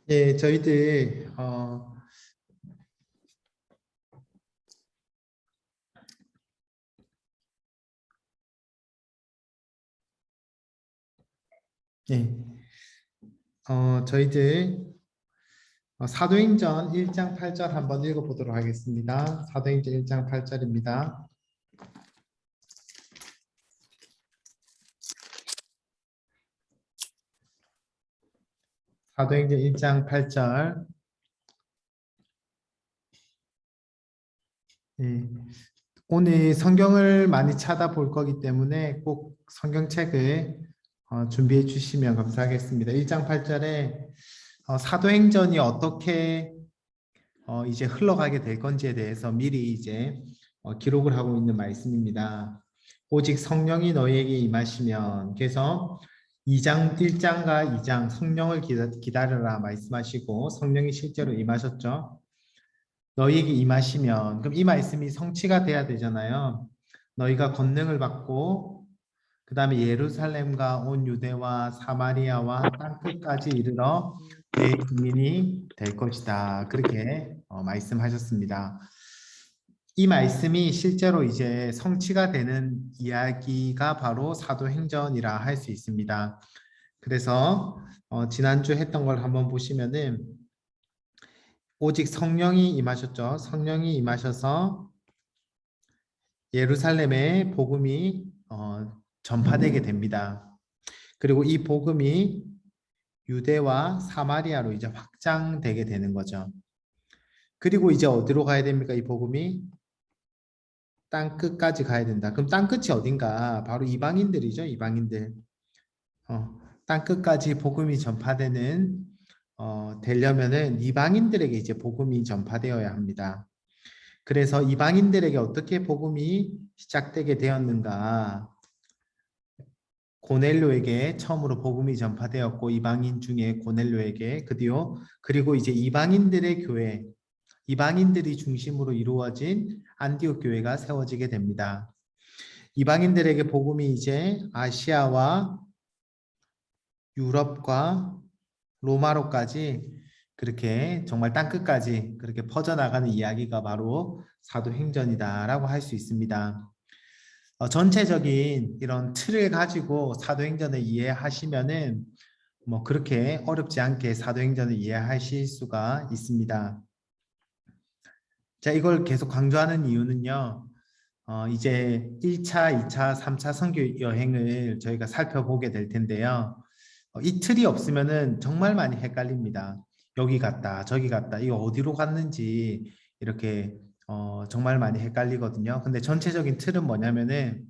예, 저희들 예, 저희들 사도행전 1장 8절 한번 읽어보도록 하겠습니다. 사도행전 1장 8절입니다. 사도행전 1장 8절. 예, 오늘 성경을 많이 찾아볼 거기 때문에 꼭 성경책을 준비해 주시면 감사하겠습니다. 1장 8절에 사도행전이 어떻게 이제 흘러가게 될 건지에 대해서 미리 이제 기록을 하고 있는 말씀입니다. 오직 성령이 너희에게 임하시면, 그래서 2장 1장과 2장 성령을 기다려라 말씀하시고 성령이 실제로 임하셨죠. 너희에게 임하시면, 그럼 이 말씀이 성취가 돼야 되잖아요. 너희가 권능을 받고 그 다음에 예루살렘과 온 유대와 사마리아와 땅끝까지 이르러 내 주민이 될 것이다. 그렇게 말씀하셨습니다. 이 말씀이 실제로 이제 성취가 되는 이야기가 바로 사도행전이라 할 수 있습니다. 그래서 지난주 했던 걸 한번 보시면은 오직 성령이 임하셨죠. 성령이 임하셔서 예루살렘에 복음이 전파되게 됩니다. 그리고 이 복음이 유대와 사마리아로 이제 확장되게 되는 거죠. 그리고 이제 어디로 가야 됩니까? 이 복음이 땅 끝까지 가야 된다. 그럼 땅 끝이 어딘가? 바로 이방인들이죠. 이방인들. 땅 끝까지 복음이 전파되는 되려면은 이방인들에게 이제 복음이 전파되어야 합니다. 그래서 이방인들에게 어떻게 복음이 시작되게 되었는가? 고넬료에게 처음으로 복음이 전파되었고 이방인 중에 고넬료에게 그리고 이제 이방인들의 교회, 이방인들이 중심으로 이루어진 안디옥 교회가 세워지게 됩니다. 이방인들에게 복음이 이제 아시아와 유럽과 로마로까지 그렇게 정말 땅끝까지 그렇게 퍼져나가는 이야기가 바로 사도행전이다라고 할 수 있습니다. 전체적인 이런 틀을 가지고 사도행전을 이해하시면은 뭐 그렇게 어렵지 않게 사도행전을 이해하실 수가 있습니다. 자, 이걸 계속 강조하는 이유는요. 이제 1차, 2차, 3차 선교 여행을 저희가 살펴보게 될 텐데요. 이 틀이 없으면은 정말 많이 헷갈립니다. 여기 갔다, 저기 갔다, 이거 어디로 갔는지 이렇게 정말 많이 헷갈리거든요. 근데 전체적인 틀은 뭐냐면은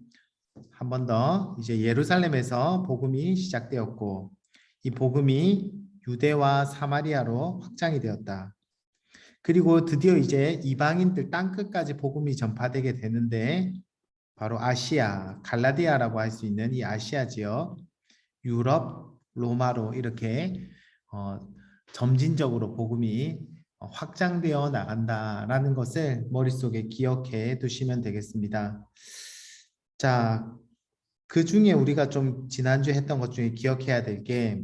한 번 더 이제 예루살렘에서 복음이 시작되었고 이 복음이 유대와 사마리아로 확장이 되었다. 그리고 드디어 이제 이방인들 땅끝까지 복음이 전파되게 되는데 바로 아시아, 갈라디아라고 할 수 있는 이 아시아 지역, 유럽, 로마로 이렇게 점진적으로 복음이 확장되어 나간다라는 것을 머릿속에 기억해 두시면 되겠습니다. 자, 그 중에 우리가 좀 지난주에 했던 것 중에 기억해야 될 게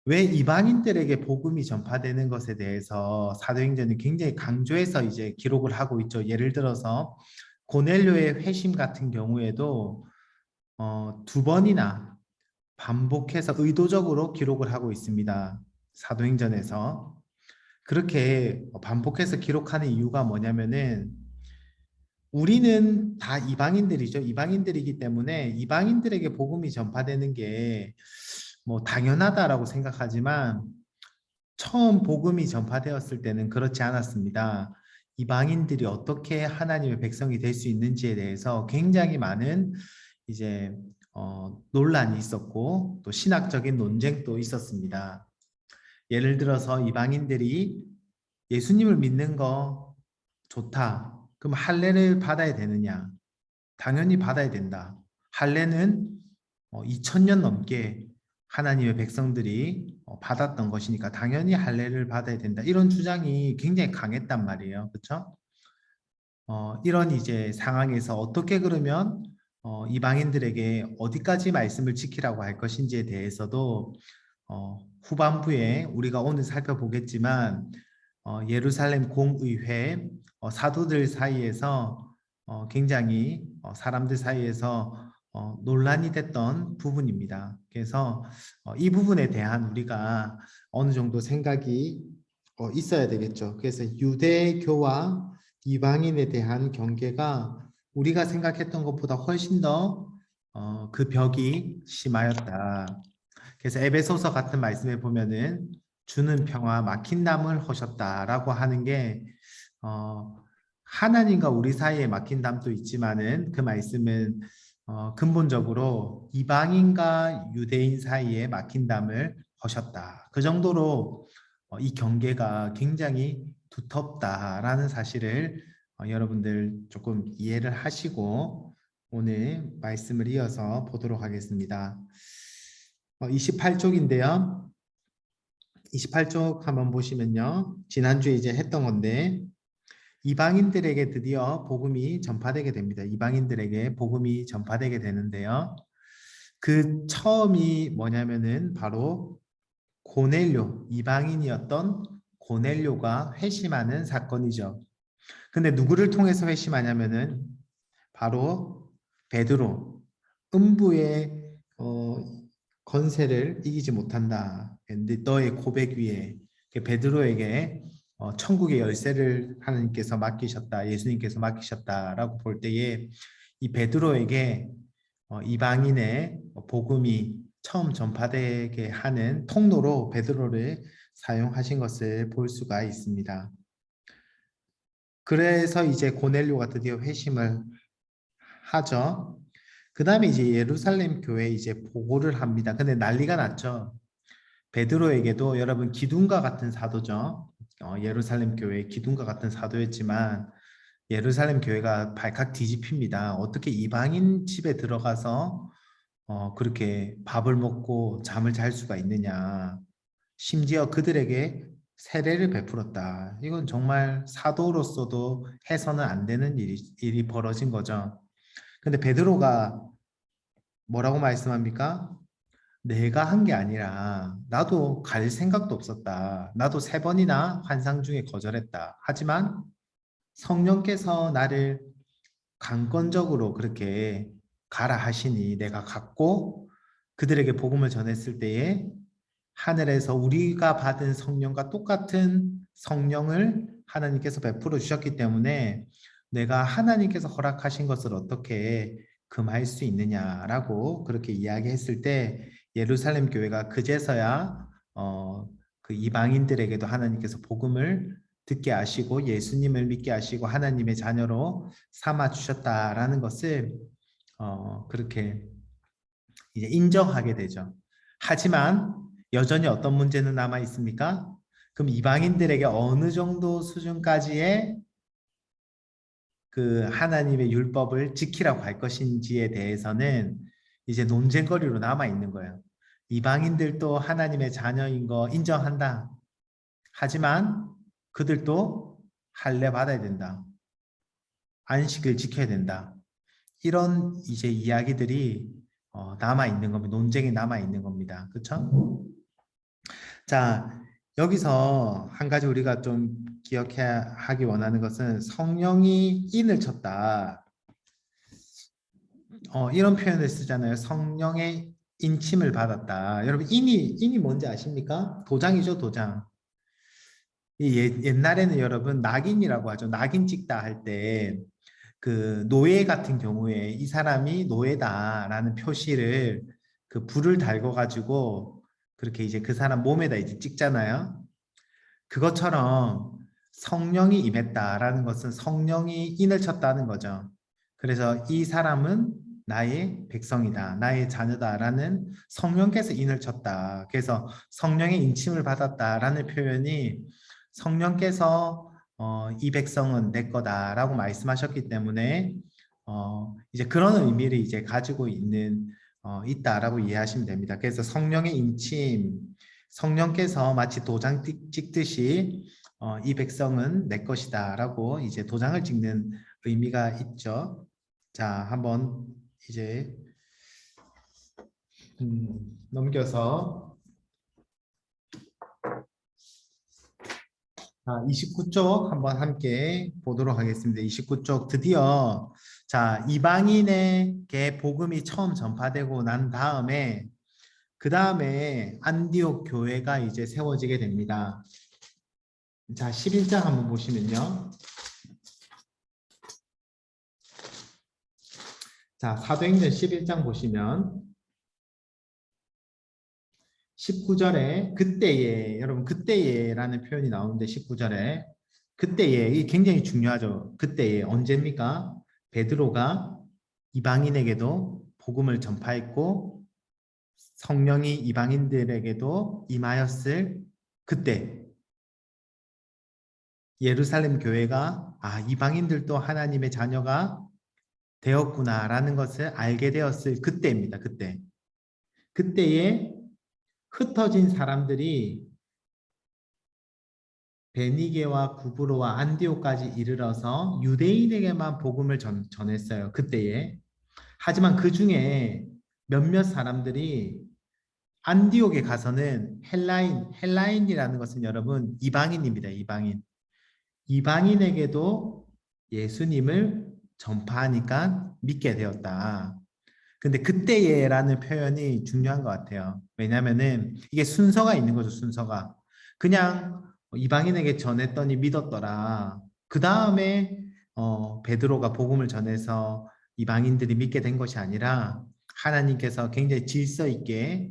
왜 이방인들에게 복음이 전파되는 것에 대해서 사도행전이 굉장히 강조해서 이제 기록을 하고 있죠. 예를 들어서 고넬료의 회심 같은 경우에도 두 번이나 반복해서 의도적으로 기록을 하고 있습니다. 사도행전에서. 그렇게 반복해서 기록하는 이유가 뭐냐면은 우리는 다 이방인들이죠. 이방인들이기 때문에 이방인들에게 복음이 전파되는 게 뭐 당연하다라고 생각하지만 처음 복음이 전파되었을 때는 그렇지 않았습니다. 이방인들이 어떻게 하나님의 백성이 될 수 있는지에 대해서 굉장히 많은 이제 논란이 있었고 또 신학적인 논쟁도 있었습니다. 예를 들어서 이방인들이 예수님을 믿는 거 좋다. 그럼 할례를 받아야 되느냐? 당연히 받아야 된다. 할례는 2000년 넘게 하나님의 백성들이 받았던 것이니까 당연히 할례를 받아야 된다. 이런 주장이 굉장히 강했단 말이에요. 그렇죠? 이런 이제 상황에서 어떻게 그러면 이방인들에게 어디까지 말씀을 지키라고 할 것인지에 대해서도 후반부에 우리가 오늘 살펴보겠지만 예루살렘 공의회 사도들 사이에서 굉장히 사람들 사이에서 논란이 됐던 부분입니다. 그래서 이 부분에 대한 우리가 어느 정도 생각이 있어야 되겠죠. 그래서 유대교와 이방인에 대한 경계가 우리가 생각했던 것보다 훨씬 더 그 벽이 심하였다. 그래서 에베소서 같은 말씀에 보면은 주는 평화 막힌 담을 허셨다라고 하는 게 하나님과 우리 사이에 막힌 담도 있지만은 그 말씀은 근본적으로 이방인과 유대인 사이에 막힌 담을 허셨다. 그 정도로 이 경계가 굉장히 두텁다라는 사실을 여러분들 조금 이해를 하시고 오늘 말씀을 이어서 보도록 하겠습니다. 28쪽인데요. 28쪽 한번 보시면요. 지난주에 이제 했던 건데 이방인들에게 드디어 복음이 전파되게 됩니다. 이방인들에게 복음이 전파되게 되는데요. 그 처음이 뭐냐면은 바로 고넬료, 이방인이었던 고넬료가 회심하는 사건이죠. 근데 누구를 통해서 회심하냐면은 바로 베드로, 음부의 건세를 이기지 못한다. 근데 너의 고백 위에 베드로에게 천국의 열쇠를 하나님께서 맡기셨다. 예수님께서 맡기셨다라고 볼 때에 이 베드로에게 이방인의 복음이 처음 전파되게 하는 통로로 베드로를 사용하신 것을 볼 수가 있습니다. 그래서 이제 고넬료가 드디어 회심을 하죠. 그 다음에 이제 예루살렘 교회에 이제 보고를 합니다. 근데 난리가 났죠. 베드로에게도 여러분 기둥과 같은 사도죠. 예루살렘 교회 기둥과 같은 사도였지만 예루살렘 교회가 발칵 뒤집힙니다. 어떻게 이방인 집에 들어가서 그렇게 밥을 먹고 잠을 잘 수가 있느냐. 심지어 그들에게 세례를 베풀었다. 이건 정말 사도로서도 해서는 안 되는 일이 벌어진 거죠. 근데 베드로가 뭐라고 말씀합니까? 내가 한 게 아니라 나도 갈 생각도 없었다. 나도 3번이나 환상 중에 거절했다. 하지만 성령께서 나를 강권적으로 그렇게 가라 하시니 내가 갔고 그들에게 복음을 전했을 때에 하늘에서 우리가 받은 성령과 똑같은 성령을 하나님께서 베풀어 주셨기 때문에 내가 하나님께서 허락하신 것을 어떻게 금할 수 있느냐라고 그렇게 이야기했을 때 예루살렘 교회가 그제서야 그 이방인들에게도 하나님께서 복음을 듣게 하시고 예수님을 믿게 하시고 하나님의 자녀로 삼아 주셨다라는 것을 그렇게 이제 인정하게 되죠. 하지만 여전히 어떤 문제는 남아 있습니까? 그럼 이방인들에게 어느 정도 수준까지의 그 하나님의 율법을 지키라고 할 것인지에 대해서는 이제 논쟁거리로 남아 있는 거예요. 이방인들도 하나님의 자녀인 거 인정한다. 하지만 그들도 할례 받아야 된다. 안식을 지켜야 된다. 이런 이제 이야기들이 남아 있는 겁니다. 논쟁이 남아 있는 겁니다. 그렇죠? 자, 여기서 한 가지 우리가 좀 기억해야 하기 원하는 것은 성령이 인을 쳤다. 이런 표현을 쓰잖아요. 성령의 인침을 받았다. 여러분 인이 뭔지 아십니까? 도장이죠, 도장. 옛날에는 여러분 낙인이라고 하죠. 낙인 찍다 할 때 그 노예 같은 경우에 이 사람이 노예다라는 표시를 그 불을 달궈 가지고 그렇게 이제 그 사람 몸에다 이제 찍잖아요. 그것처럼 성령이 임했다라는 것은 성령이 인을 쳤다는 거죠. 그래서 이 사람은 나의 백성이다, 나의 자녀다라는 성령께서 인을 쳤다. 그래서 성령의 인침을 받았다라는 표현이 성령께서 이 백성은 내 거다라고 말씀하셨기 때문에 이제 그런 의미를 이제 가지고 있다라고 이해하시면 됩니다. 그래서 성령의 인침, 성령께서 마치 도장 찍듯이 이 백성은 내 것이다라고 이제 도장을 찍는 의미가 있죠. 자, 한번 이제 넘겨서 자, 29쪽 한번 함께 보도록 하겠습니다. 29쪽 드디어 자, 이방인에게 복음이 처음 전파되고 난 다음에 그 다음에 안디옥 교회가 이제 세워지게 됩니다. 자, 11장 한번 보시면요. 자, 사도행전 11장 보시면 19절에 그때에 여러분 그때에라는 표현이 나오는데 19절에 그때에 이 굉장히 중요하죠. 그때에 언제입니까? 베드로가 이방인에게도 복음을 전파했고 성령이 이방인들에게도 임하였을 그때 예루살렘 교회가 이방인들도 하나님의 자녀가 되었구나라는 것을 알게 되었을 그때입니다. 그때. 그때에 흩어진 사람들이 베니게와 구브로와 안디오까지 이르러서 유대인에게만 복음을 전했어요. 그때에. 하지만 그 중에 몇몇 사람들이 안디옥에 가서는 헬라인이라는 것은 여러분 이방인입니다. 이방인. 이방인에게도 예수님을 전파하니까 믿게 되었다. 근데 그때에라는 표현이 중요한 것 같아요. 왜냐면은 이게 순서가 있는 거죠, 순서가. 그냥 이방인에게 전했더니 믿었더라. 그 다음에 베드로가 복음을 전해서 이방인들이 믿게 된 것이 아니라 하나님께서 굉장히 질서 있게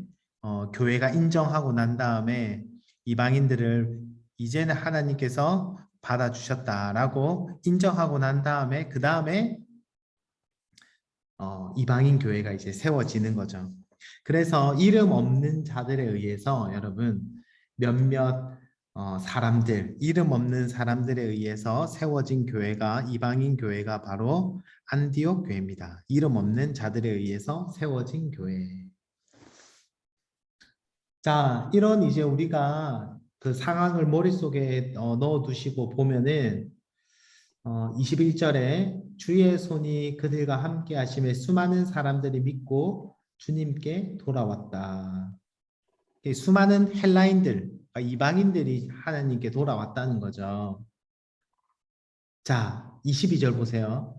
교회가 인정하고 난 다음에 이방인들을 이제는 하나님께서 받아주셨다라고 인정하고 난 다음에 그 다음에 이방인 교회가 이제 세워지는 거죠. 그래서 이름 없는 자들에 의해서 여러분 몇몇 사람들, 이름 없는 사람들에 의해서 세워진 교회가 이방인 교회가 바로 안디옥 교회입니다. 이름 없는 자들에 의해서 세워진 교회. 자, 이런 이제 우리가 그 상황을 머릿속에 넣어 두시고 보면은 21절에 주의 손이 그들과 함께 하심에 수많은 사람들이 믿고 주님께 돌아왔다. 수많은 헬라인들, 이방인들이 하나님께 돌아왔다는 거죠. 자, 22절 보세요.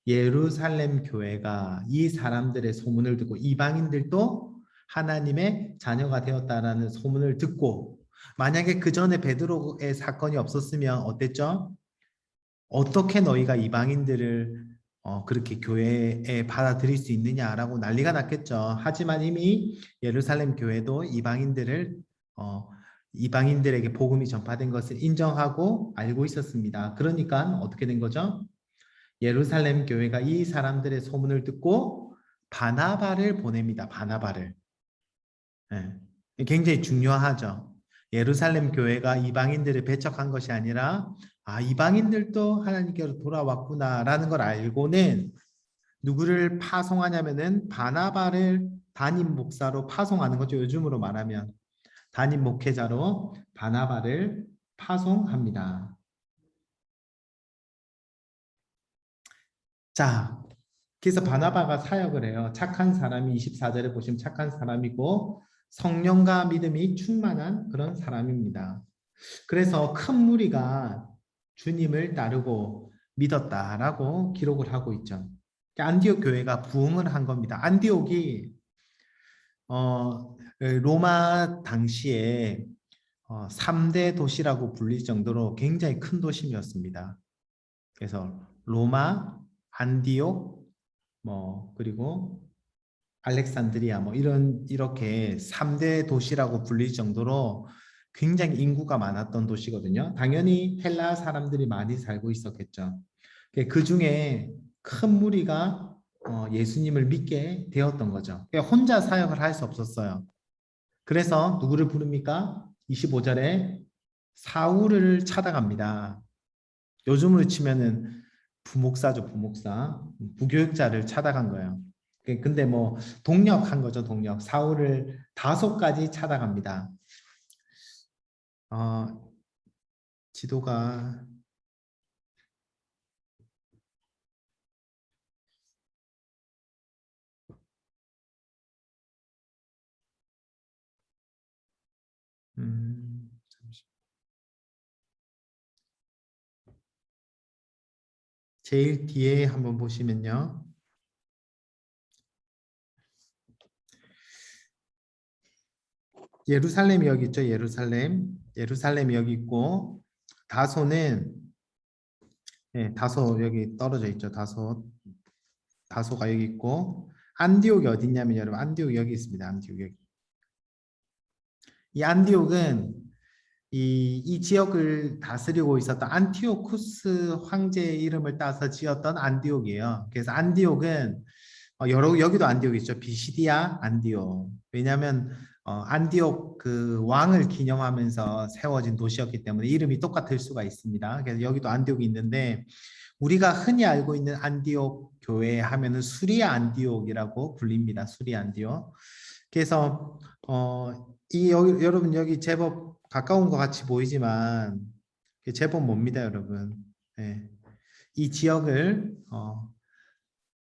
예루살렘 교회가 이 사람들의 소문을 듣고 이방인들도 하나님의 자녀가 되었다라는 소문을 듣고 만약에 그 전에 베드로의 사건이 없었으면 어땠죠? 어떻게 너희가 이방인들을 그렇게 교회에 받아들일 수 있느냐라고 난리가 났겠죠. 하지만 이미 예루살렘 교회도 어, 이방인들에게 복음이 전파된 것을 인정하고 알고 있었습니다. 그러니까 어떻게 된 거죠? 예루살렘 교회가 이 사람들의 소문을 듣고 바나바를 보냅니다. 바나바를. 예. 굉장히 중요하죠. 예루살렘 교회가 이방인들을 배척한 것이 아니라 이방인들도 하나님께로 돌아왔구나라는 걸 알고는 누구를 파송하냐면은 바나바를 담임 목사로 파송하는 거죠. 요즘으로 말하면 담임 목회자로 바나바를 파송합니다. 자, 그래서 바나바가 사역을 해요. 착한 사람이 24절에 보시면 착한 사람이고 성령과 믿음이 충만한 그런 사람입니다. 그래서 큰 무리가 주님을 따르고 믿었다라고 기록을 하고 있죠. 안디옥 교회가 부흥을 한 겁니다. 안디옥이 로마 당시에 3대 도시라고 불릴 정도로 굉장히 큰 도심이었습니다. 그래서 로마, 안디옥, 그리고 알렉산드리아 이렇게 3대 도시라고 불릴 정도로 굉장히 인구가 많았던 도시거든요. 당연히 헬라 사람들이 많이 살고 있었겠죠. 그 중에 큰 무리가 예수님을 믿게 되었던 거죠. 혼자 사역을 할 수 없었어요. 그래서 누구를 부릅니까? 25절에 사울을 찾아갑니다. 요즘으로 치면은 부목사죠, 부목사. 부교육자를 찾아간 거예요. 근데 동력한 거죠, 동력. 사울을 다소까지 찾아갑니다. 어, 지도가 잠시만요. 제일 뒤에 한번 보시면요. 예루살렘이 여기 있죠. 예루살렘이 여기 있고 다소는 다소 여기 떨어져 있죠. 다소가 여기 있고 안디옥이 어디 있냐면 여러분 안디옥 여기 있습니다. 안디옥 여기. 이 안디옥은 이 지역을 다스리고 있었던 안티오쿠스 황제의 이름을 따서 지었던 안디옥이에요. 그래서 안디옥은 여기도 안디옥 있죠. 비시디아 안디옥. 왜냐하면 안디옥 그 왕을 기념하면서 세워진 도시였기 때문에 이름이 똑같을 수가 있습니다. 그래서 여기도 안디옥이 있는데 우리가 흔히 알고 있는 안디옥 교회 하면은 수리아 안디옥이라고 불립니다. 수리아 안디옥. 그래서 여러분 여기 제법 가까운 것 같이 보이지만 제법 멉니다, 여러분. 네. 이 지역을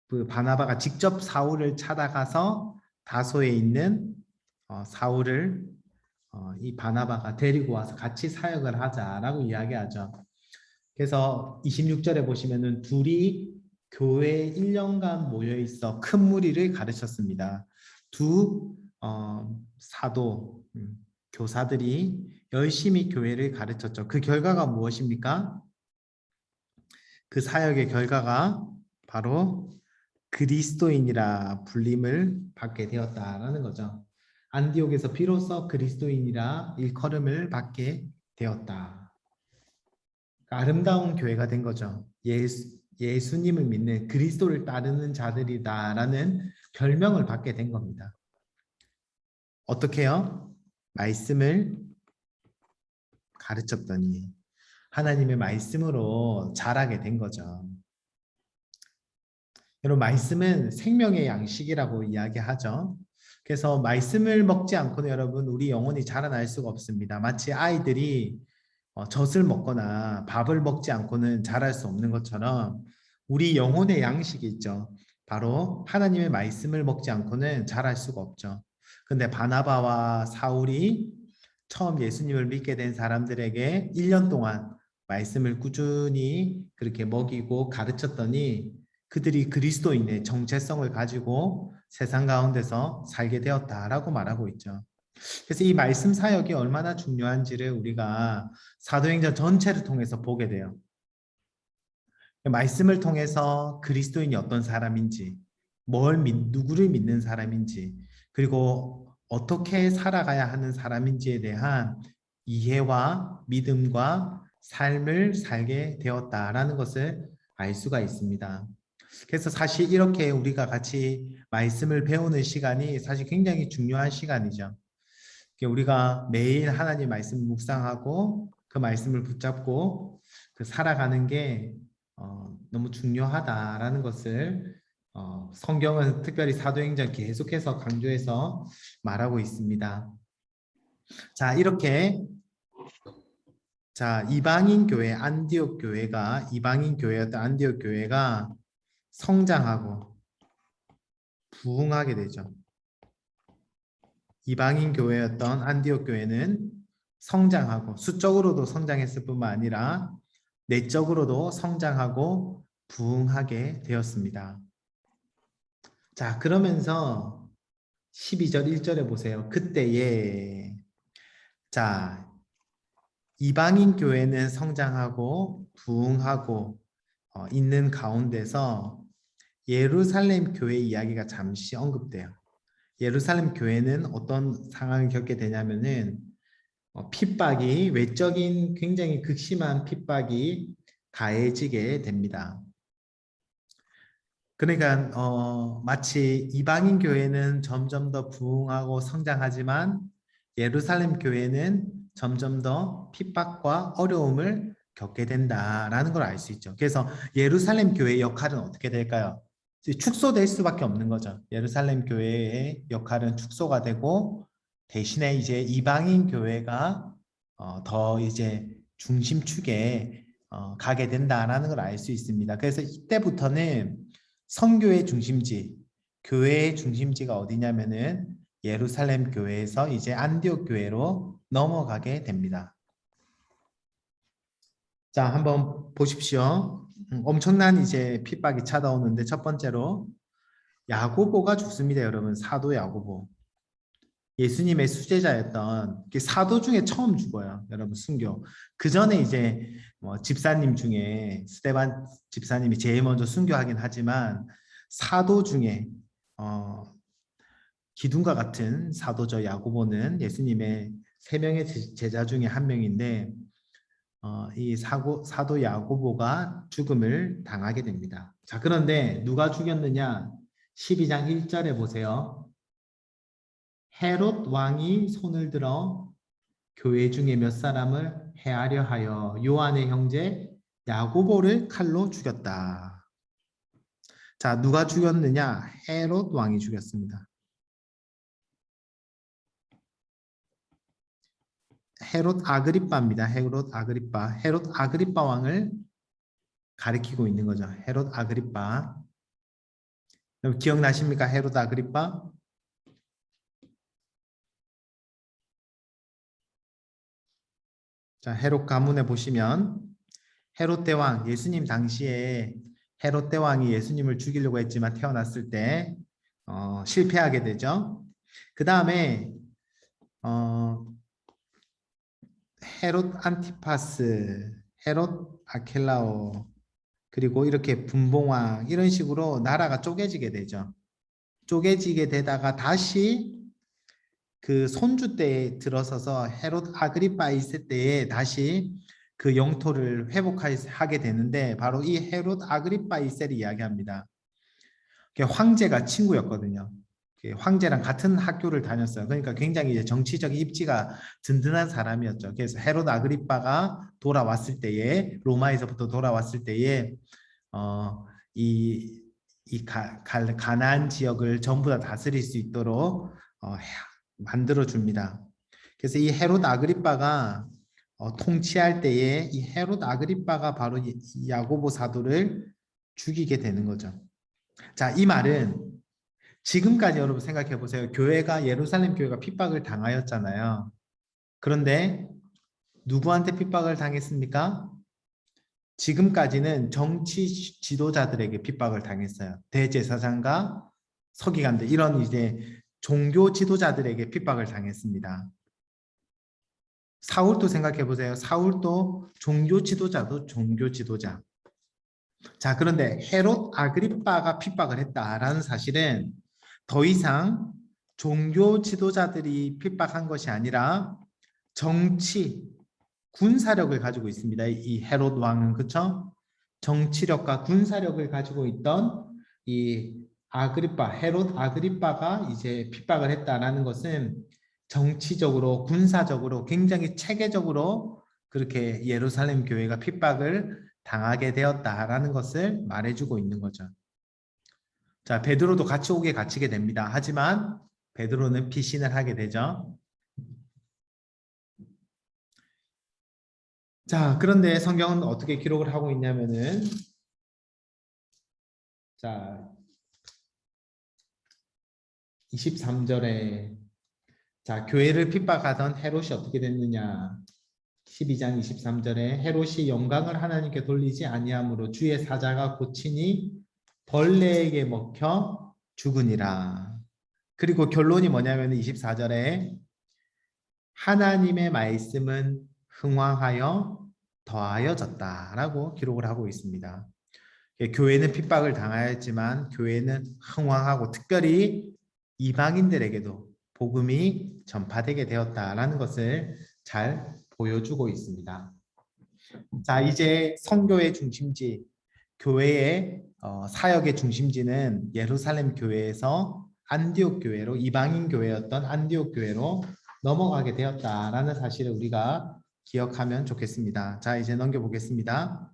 그 바나바가 직접 사울을 찾아가서 다소에 있는 사울을 이 바나바가 데리고 와서 같이 사역을 하자라고 이야기하죠. 그래서 26절에 보시면은 둘이 교회에 1년간 모여 있어 큰 무리를 가르쳤습니다. 두 사도 교사들이 열심히 교회를 가르쳤죠. 그 결과가 무엇입니까? 그 사역의 결과가 바로 그리스도인이라 불림을 받게 되었다라는 거죠. 안디옥에서 비로소 그리스도인이라 일컬음을 받게 되었다. 아름다운 교회가 된 거죠. 예수님을 믿는 그리스도를 따르는 자들이다라는 별명을 받게 된 겁니다. 어떻게요? 말씀을 가르쳤더니 하나님의 말씀으로 자라게 된 거죠. 여러분 말씀은 생명의 양식이라고 이야기하죠. 그래서 말씀을 먹지 않고는 여러분 우리 영혼이 자라날 수가 없습니다. 마치 아이들이 젖을 먹거나 밥을 먹지 않고는 자랄 수 없는 것처럼 우리 영혼의 양식이 있죠. 바로 하나님의 말씀을 먹지 않고는 자랄 수가 없죠. 근데 바나바와 사울이 처음 예수님을 믿게 된 사람들에게 1년 동안 말씀을 꾸준히 그렇게 먹이고 가르쳤더니 그들이 그리스도인의 정체성을 가지고 세상 가운데서 살게 되었다라고 말하고 있죠. 그래서 이 말씀 사역이 얼마나 중요한지를 우리가 사도행전 전체를 통해서 보게 돼요. 말씀을 통해서 그리스도인이 어떤 사람인지, 누구를 믿는 사람인지, 그리고 어떻게 살아가야 하는 사람인지에 대한 이해와 믿음과 삶을 살게 되었다라는 것을 알 수가 있습니다. 그래서 사실 이렇게 우리가 같이 말씀을 배우는 시간이 사실 굉장히 중요한 시간이죠. 우리가 매일 하나님 말씀 묵상하고 그 말씀을 붙잡고 그 살아가는 게 너무 중요하다라는 것을 성경은 특별히 사도행전 계속해서 강조해서 말하고 있습니다. 자, 이렇게 이방인 교회 이방인 교회였던 안디옥 교회가 성장하고 부흥하게 되죠. 이방인 교회였던 안디옥 교회는 성장하고 수적으로도 성장했을 뿐만 아니라 내적으로도 성장하고 부흥하게 되었습니다. 자, 그러면서 12절 1절에 보세요. 그때에 이방인 교회는 성장하고 부흥하고 있는 가운데서 예루살렘 교회 이야기가 잠시 언급돼요. 예루살렘 교회는 어떤 상황을 겪게 되냐면은 핍박이 외적인 굉장히 극심한 핍박이 가해지게 됩니다. 그러니까 마치 이방인 교회는 점점 더 부흥하고 성장하지만 예루살렘 교회는 점점 더 핍박과 어려움을 겪게 된다라는 걸 알 수 있죠. 그래서 예루살렘 교회의 역할은 어떻게 될까요? 축소될 수밖에 없는 거죠. 예루살렘 교회의 역할은 축소가 되고 대신에 이제 이방인 교회가 더 이제 중심축에 가게 된다라는 걸 알 수 있습니다. 그래서 이때부터는 선교의 중심지, 교회의 중심지가 어디냐면은 예루살렘 교회에서 이제 안디옥 교회로 넘어가게 됩니다. 자, 한번 보십시오. 엄청난 이제 핍박이 찾아오는데 첫 번째로 야고보가 죽습니다, 여러분. 사도 야고보. 예수님의 수제자였던 사도 중에 처음 죽어요, 여러분. 순교. 그 전에 이제 뭐 집사님 중에 스데반 집사님이 제일 먼저 순교하긴 하지만 사도 중에 기둥과 같은 사도죠. 야고보는 예수님의 세 명의 제자 중에 한 명인데 이 사도 야고보가 죽음을 당하게 됩니다. 자, 그런데 누가 죽였느냐? 12장 1절에 보세요. 헤롯 왕이 손을 들어 교회 중에 몇 사람을 해하려 하여 요한의 형제 야고보를 칼로 죽였다. 자, 누가 죽였느냐? 헤롯 왕이 죽였습니다. 헤롯 아그리빠입니다. 헤롯 아그리빠. 헤롯 아그리빠 왕을 가리키고 있는 거죠. 헤롯 아그리빠. 기억나십니까? 헤롯 아그리빠? 자, 헤롯 가문에 보시면 헤롯 대왕, 예수님 당시에 헤롯 대왕이 예수님을 죽이려고 했지만 태어났을 때 실패하게 되죠. 그 다음에 헤롯 안티파스, 헤롯 아켈라오, 그리고 이렇게 분봉왕 이런 식으로 나라가 쪼개지게 되죠. 쪼개지게 되다가 다시 그 손주 때에 들어서서 헤롯 아그리파 있을 때에 다시 그 영토를 회복하게 되는데 바로 이 헤롯 아그리파 1세를 이야기합니다. 황제가 친구였거든요. 황제랑 같은 학교를 다녔어요. 그러니까 굉장히 이제 정치적 입지가 든든한 사람이었죠. 그래서 헤롯 아그리파가 돌아왔을 때에 로마에서부터 돌아왔을 때에 가나안 지역을 전부 다 다스릴 수 있도록 만들어 줍니다. 그래서 이 헤롯 아그리빠가 통치할 때에 이 헤롯 아그리빠가 바로 이 야고보 사도를 죽이게 되는 거죠. 자, 이 말은 지금까지 여러분 생각해 보세요. 예루살렘 교회가 핍박을 당하였잖아요. 그런데 누구한테 핍박을 당했습니까? 지금까지는 정치 지도자들에게 핍박을 당했어요. 대제사장과 서기관들 이런 이제 종교 지도자들에게 핍박을 당했습니다. 사울도 생각해 보세요. 사울도 종교 지도자도 종교 지도자. 자, 그런데 헤롯 아그리빠가 핍박을 했다라는 사실은 더 이상 종교 지도자들이 핍박한 것이 아니라 정치, 군사력을 가지고 있습니다. 이 헤롯 왕은 그렇죠? 정치력과 군사력을 가지고 있던 이 헤롯 아그리빠가 이제 핍박을 했다라는 것은 정치적으로, 군사적으로 굉장히 체계적으로 그렇게 예루살렘 교회가 핍박을 당하게 되었다라는 것을 말해주고 있는 거죠. 자, 베드로도 같이 오게 갇히게 됩니다. 하지만 베드로는 피신을 하게 되죠. 자, 그런데 성경은 어떻게 기록을 하고 있냐면은 자, 23절에 자, 교회를 핍박하던 헤롯이 어떻게 됐느냐? 12장 23절에 헤롯이 영광을 하나님께 돌리지 아니하므로 주의 사자가 고치니 벌레에게 먹혀 죽으니라. 그리고 결론이 뭐냐면 24절에 하나님의 말씀은 흥왕하여 더하여졌다라고 기록을 하고 있습니다. 교회는 핍박을 당하였지만 교회는 흥왕하고 특별히 이방인들에게도 복음이 전파되게 되었다라는 것을 잘 보여주고 있습니다. 자, 이제 선교의 중심지, 교회의 사역의 중심지는 예루살렘 교회에서 안디옥 교회로 이방인 교회였던 안디옥 교회로 넘어가게 되었다라는 사실을 우리가 기억하면 좋겠습니다. 자, 이제 넘겨보겠습니다.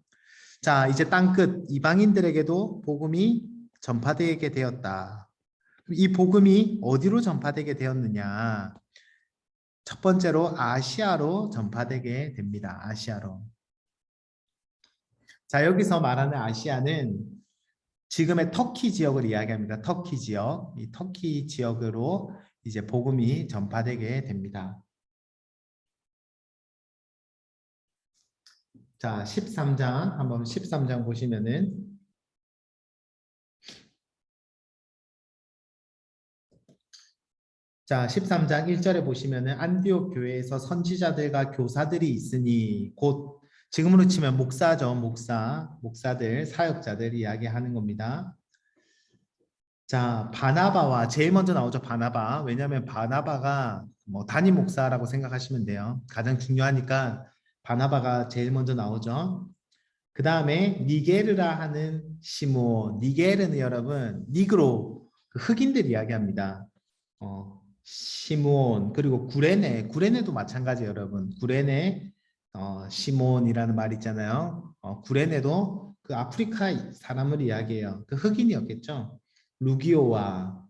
자, 이제 땅끝 이방인들에게도 복음이 전파되게 되었다. 이 복음이 어디로 전파되게 되었느냐? 첫 번째로 아시아로 전파되게 됩니다. 아시아로. 자, 여기서 말하는 아시아는 지금의 터키 지역을 이야기합니다. 터키 지역. 이 터키 지역으로 이제 복음이 전파되게 됩니다. 자, 13장 한번 13장 보시면은 자, 13장 1절에 보시면은 안디옥 교회에서 선지자들과 교사들이 있으니 곧 지금으로 치면 목사죠. 목사들, 사역자들 이야기하는 겁니다. 자, 바나바와 제일 먼저 나오죠. 바나바. 왜냐하면 바나바가 뭐 담임 목사라고 생각하시면 돼요. 가장 중요하니까 바나바가 제일 먼저 나오죠. 그 다음에 니게르라 하는 시몬. 니게르는 여러분 니그로 그 흑인들 이야기합니다. 시몬 그리고 구레네도 마찬가지예요, 여러분. 구레네 시몬이라는 말 있잖아요. 구레네도 그 아프리카 사람을 이야기해요. 그 흑인이었겠죠. 루기오와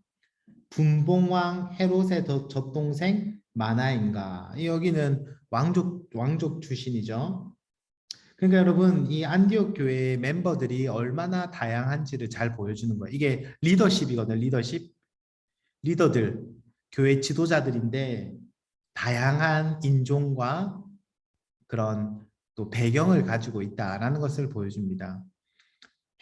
분봉왕 헤롯의 젖동생 마나인가. 여기는 왕족 출신이죠. 그러니까 여러분 이 안디옥 교회 멤버들이 얼마나 다양한지를 잘 보여주는 거예요. 이게 리더십이거든요. 리더들, 교회 지도자들인데 다양한 인종과 그런 또 배경을 가지고 있다라는 것을 보여줍니다.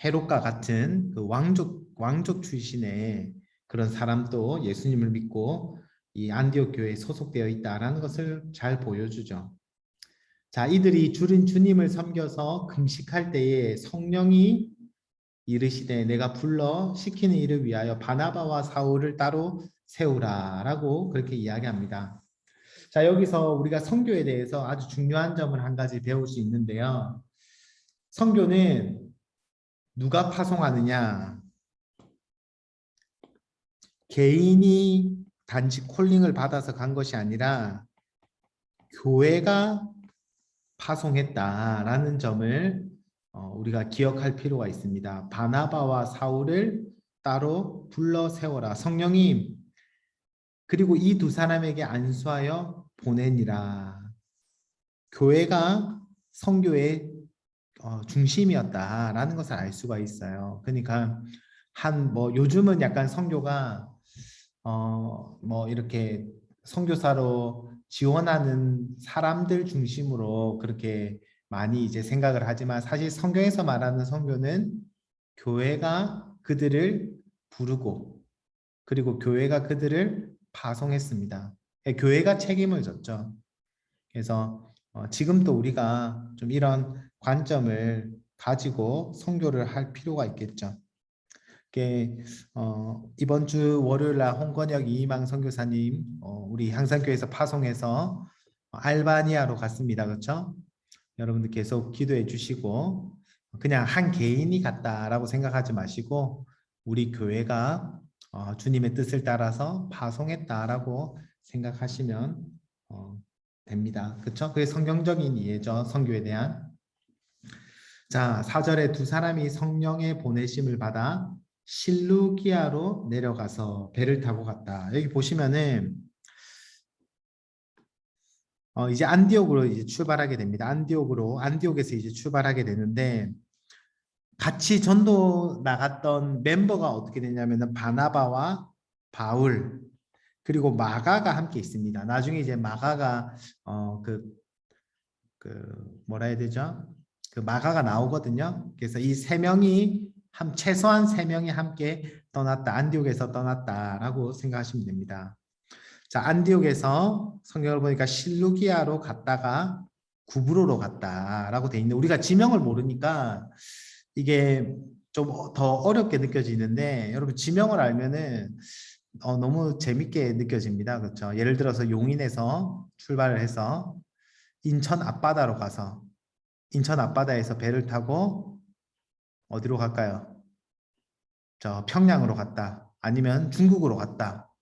헤롯과 같은 그 왕족 출신의 그런 사람도 예수님을 믿고 이 안디옥 교회에 소속되어 있다라는 것을 잘 보여주죠. 자, 이들이 주님을 섬겨서 금식할 때에 성령이 이르시되 내가 불러 시키는 일을 위하여 바나바와 사울을 따로 세우라라고 그렇게 이야기합니다. 자, 여기서 우리가 선교에 대해서 아주 중요한 점을 한 가지 배울 수 있는데요. 선교는 누가 파송하느냐? 개인이 단지 콜링을 받아서 간 것이 아니라 교회가 파송했다라는 점을 우리가 기억할 필요가 있습니다. 바나바와 사울을 따로 불러 세워라. 성령이 그리고 이 두 사람에게 안수하여 보내니라. 교회가 선교의 중심이었다라는 것을 알 수가 있어요. 그러니까 뭐 요즘은 약간 선교가 뭐 이렇게 선교사로 지원하는 사람들 중심으로 그렇게 많이 이제 생각을 하지만 사실 성경에서 말하는 선교는 교회가 그들을 부르고 그리고 교회가 그들을 파송했습니다. 교회가 책임을 졌죠. 그래서 지금도 우리가 좀 이런 관점을 가지고 선교를 할 필요가 있겠죠. 이번 주 월요일 날 홍건혁 이희망 선교사님 우리 향산교회에서 파송해서 알바니아로 갔습니다. 그렇죠? 여러분들 계속 기도해 주시고 그냥 한 개인이 갔다라고 생각하지 마시고 우리 교회가 주님의 뜻을 따라서 파송했다라고 생각하시면 됩니다. 그렇죠? 그게 성경적인 이해죠. 선교에 대한. 자, 4절에 두 사람이 성령의 보내심을 받아 실루기아로 내려가서 배를 타고 갔다. 여기 보시면은 이제 안디옥으로 이제 출발하게 됩니다. 안디옥에서 이제 출발하게 되는데 같이 전도 나갔던 멤버가 어떻게 되냐면은 바나바와 바울 그리고 마가가 함께 있습니다. 나중에 이제 마가가 뭐라 해야 되죠? 그 마가가 나오거든요. 그래서 이 세 명이 최소한 세 명이 함께 떠났다. 안디옥에서 떠났다라고 생각하시면 됩니다. 자, 안디옥에서 성경을 보니까 실루기아로 갔다가 구브로로 갔다라고 돼 있는데 우리가 지명을 모르니까 이게 좀 더 어렵게 느껴지는데 여러분 지명을 알면은 너무 재밌게 느껴집니다. 그렇죠? 예를 들어서 용인에서 출발을 해서 인천 앞바다로 가서 인천 앞바다에서 배를 타고 어디로 갈까요? 저 평양으로 갔다. 아니면 중국으로 갔다.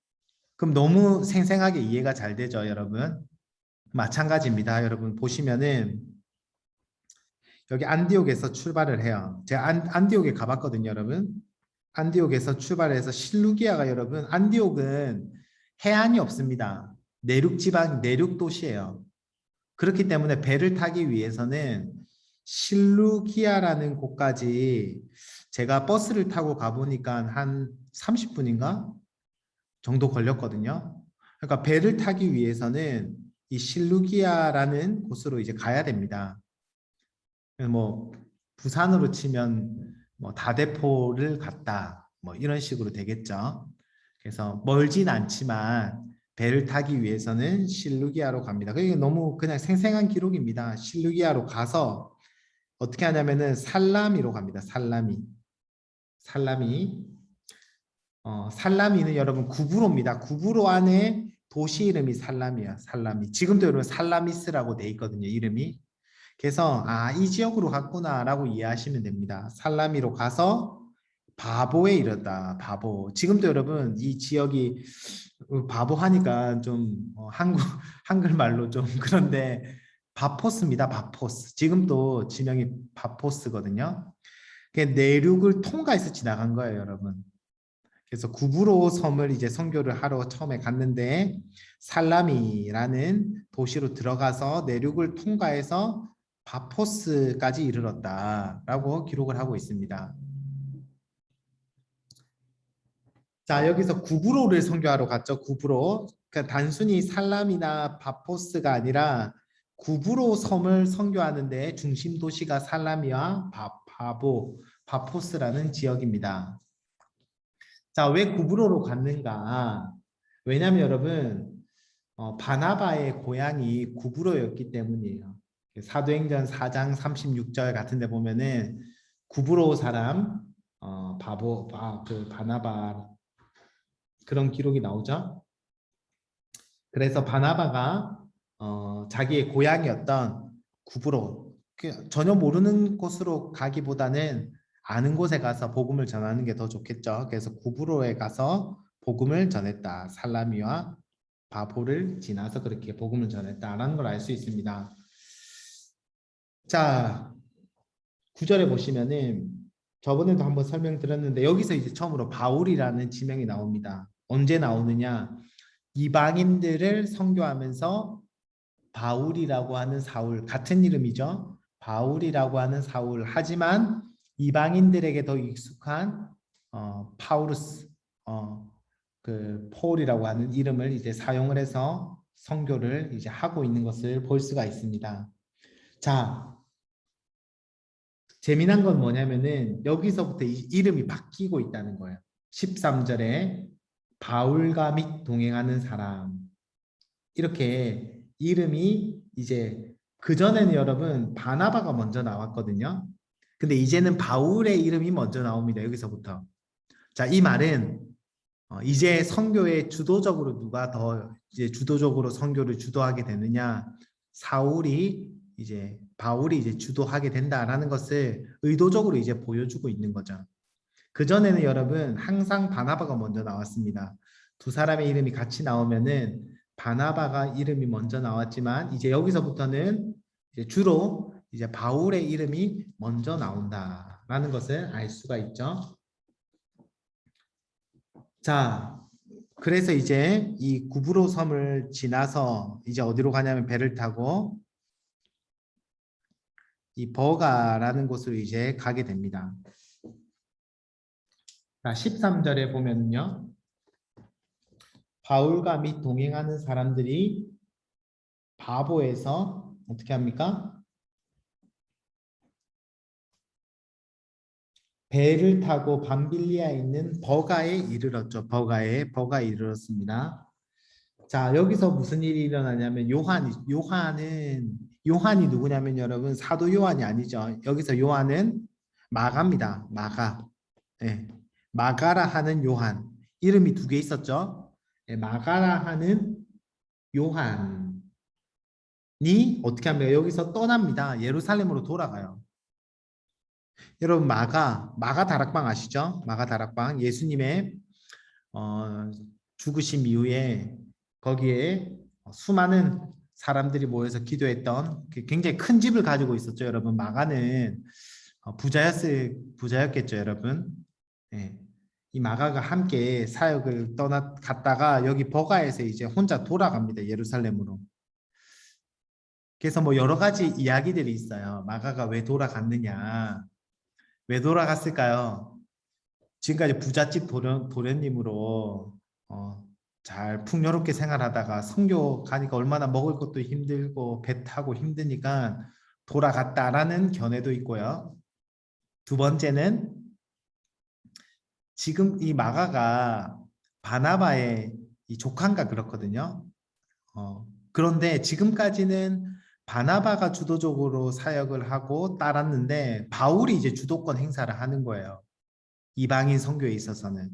그럼 너무 생생하게 이해가 잘 되죠, 여러분? 마찬가지입니다. 여러분 보시면은 여기 안디옥에서 출발을 해요. 제가 안디옥에 가봤거든요, 여러분. 안디옥에서 출발해서 실루기아가 여러분, 안디옥은 해안이 없습니다. 내륙 지방, 내륙 도시예요. 그렇기 때문에 배를 타기 위해서는 실루키아라는 곳까지 제가 버스를 타고 가보니까 한 30분인가 정도 걸렸거든요. 그러니까 배를 타기 위해서는 이 실루키아라는 곳으로 이제 가야 됩니다. 뭐 부산으로 치면 뭐 다대포를 갔다 뭐 이런 식으로 되겠죠. 그래서 멀진 않지만 배를 타기 위해서는 실루기아로 갑니다. 그게 너무 그냥 생생한 기록입니다. 실루기아로 가서 어떻게 하냐면은 살라미로 갑니다. 살라미. 살라미. 살라미는 여러분 구브로입니다. 구브로 안에 도시 이름이 살라미야. 살라미. 지금도 여러분 살라미스라고 돼 있거든요. 이름이. 그래서 이 지역으로 갔구나라고 이해하시면 됩니다. 살라미로 가서 바보에 이르다. 바보. 지금도 여러분 이 지역이 바보 하니까 좀 한글말로 좀 그런데 바포스입니다. 바포스. 지금도 지명이 바포스거든요. 내륙을 통과해서 지나간 거예요, 여러분. 그래서 구브로 섬을 이제 선교를 하러 처음에 갔는데 살라미라는 도시로 들어가서 내륙을 통과해서 바포스까지 이르렀다라고 기록을 하고 있습니다. 자, 여기서 구브로를 선교하러 갔죠. 구브로. 그러니까 단순히 살람이나 바포스가 아니라 구브로 섬을 선교하는데 중심 도시가 살라미와 바포스라는 지역입니다. 자, 왜 구브로로 갔는가? 왜냐하면 여러분 바나바의 고향이 구브로였기 때문이에요. 사도행전 4장 36절 같은 데 보면은 구브로 사람 그 바나바 그런 기록이 나오죠. 그래서 바나바가 자기의 고향이었던 구브로 전혀 모르는 곳으로 가기보다는 아는 곳에 가서 복음을 전하는 게 더 좋겠죠. 그래서 구브로에 가서 복음을 전했다. 살라미와 바보를 지나서 그렇게 복음을 전했다라는 걸 알 수 있습니다. 자, 9절에 보시면은 저번에도 한번 설명드렸는데 여기서 이제 처음으로 바울이라는 지명이 나옵니다. 언제 나오느냐? 이방인들을 선교하면서 바울이라고 하는 사울, 같은 이름이죠. 바울이라고 하는 사울. 하지만 이방인들에게 더 익숙한 파우루스, 그 폴이라고 하는 이름을 이제 사용을 해서 선교를 이제 하고 있는 것을 볼 수가 있습니다. 자, 재미난 건 뭐냐면은 여기서부터 이름이 바뀌고 있다는 거예요. 13절에 바울과 및 동행하는 사람. 이렇게 이름이 이제 그전에는 여러분 바나바가 먼저 나왔거든요. 근데 이제는 바울의 이름이 먼저 나옵니다. 여기서부터. 자, 이 말은 이제 선교에 주도적으로 누가 더 이제 주도적으로 선교를 주도하게 되느냐? 바울이 이제 주도하게 된다라는 것을 의도적으로 이제 보여주고 있는 거죠. 그전에는 여러분 항상 바나바가 먼저 나왔습니다. 두 사람의 이름이 같이 나오면은 바나바가 이름이 먼저 나왔지만 이제 여기서부터는 이제 주로 이제 바울의 이름이 먼저 나온다라는 것을 알 수가 있죠. 자, 그래서 이제 이 구브로 섬을 지나서 이제 어디로 가냐면 배를 타고 이 버가라는 곳으로 이제 가게 됩니다. 자, 13절에 보면요. 바울과 및 동행하는 사람들이 바보에서 어떻게 합니까? 배를 타고 밤빌리아에 있는 버가에 이르렀죠. 버가에 이르렀습니다. 자, 여기서 무슨 일이 일어나냐면 요한이 누구냐면 여러분 사도 요한이 아니죠. 여기서 요한은 마가입니다. 마가. 네. 마가라 하는 요한. 이름이 두 개 있었죠. 네, 마가라 하는 요한이 어떻게 합니까? 여기서 떠납니다. 예루살렘으로 돌아가요. 여러분 마가 다락방 아시죠? 마가 다락방 예수님의 죽으심 이후에 거기에 수많은 사람들이 모여서 기도했던 굉장히 큰 집을 가지고 있었죠. 여러분 마가는 부자였겠죠. 여러분. 네. 이 마가가 함께 사역을 갔다가 여기 버가에서 이제 혼자 돌아갑니다. 예루살렘으로. 그래서 뭐 여러 가지 이야기들이 있어요. 마가가 왜 돌아갔느냐? 왜 돌아갔을까요? 지금까지 부잣집 도련님으로 잘 풍요롭게 생활하다가 선교 가니까 얼마나 먹을 것도 힘들고 배 타고 힘드니까 돌아갔다라는 견해도 있고요. 두 번째는 지금 이 마가가 바나바의 이 조카인가 그렇거든요. 그런데 지금까지는 바나바가 주도적으로 사역을 하고 따랐는데 바울이 이제 주도권 행사를 하는 거예요. 이방인 선교에 있어서는.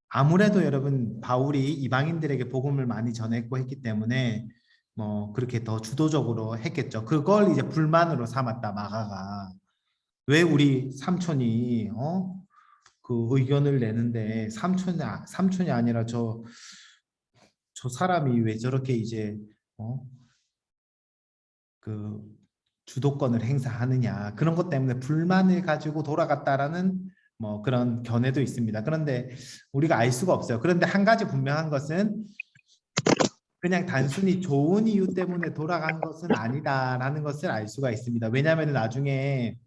아무래도 여러분 바울이 이방인들에게 복음을 많이 전했고 했기 때문에 뭐 그렇게 더 주도적으로 했겠죠. 그걸 이제 불만으로 삼았다 마가가. 왜 우리 삼촌이 그 의견을 내는데 삼촌이 아니라 저 사람이 왜 저렇게 이제 그 주도권을 행사하느냐 그런 것 때문에 불만을 가지고 돌아갔다라는 뭐 그런 견해도 있습니다. 그런데 우리가 알 수가 없어요. 그런데 한 가지 분명한 것은 그냥 단순히 좋은 이유 때문에 돌아간 것은 아니다라는 것을 알 수가 있습니다. 왜냐하면 나중에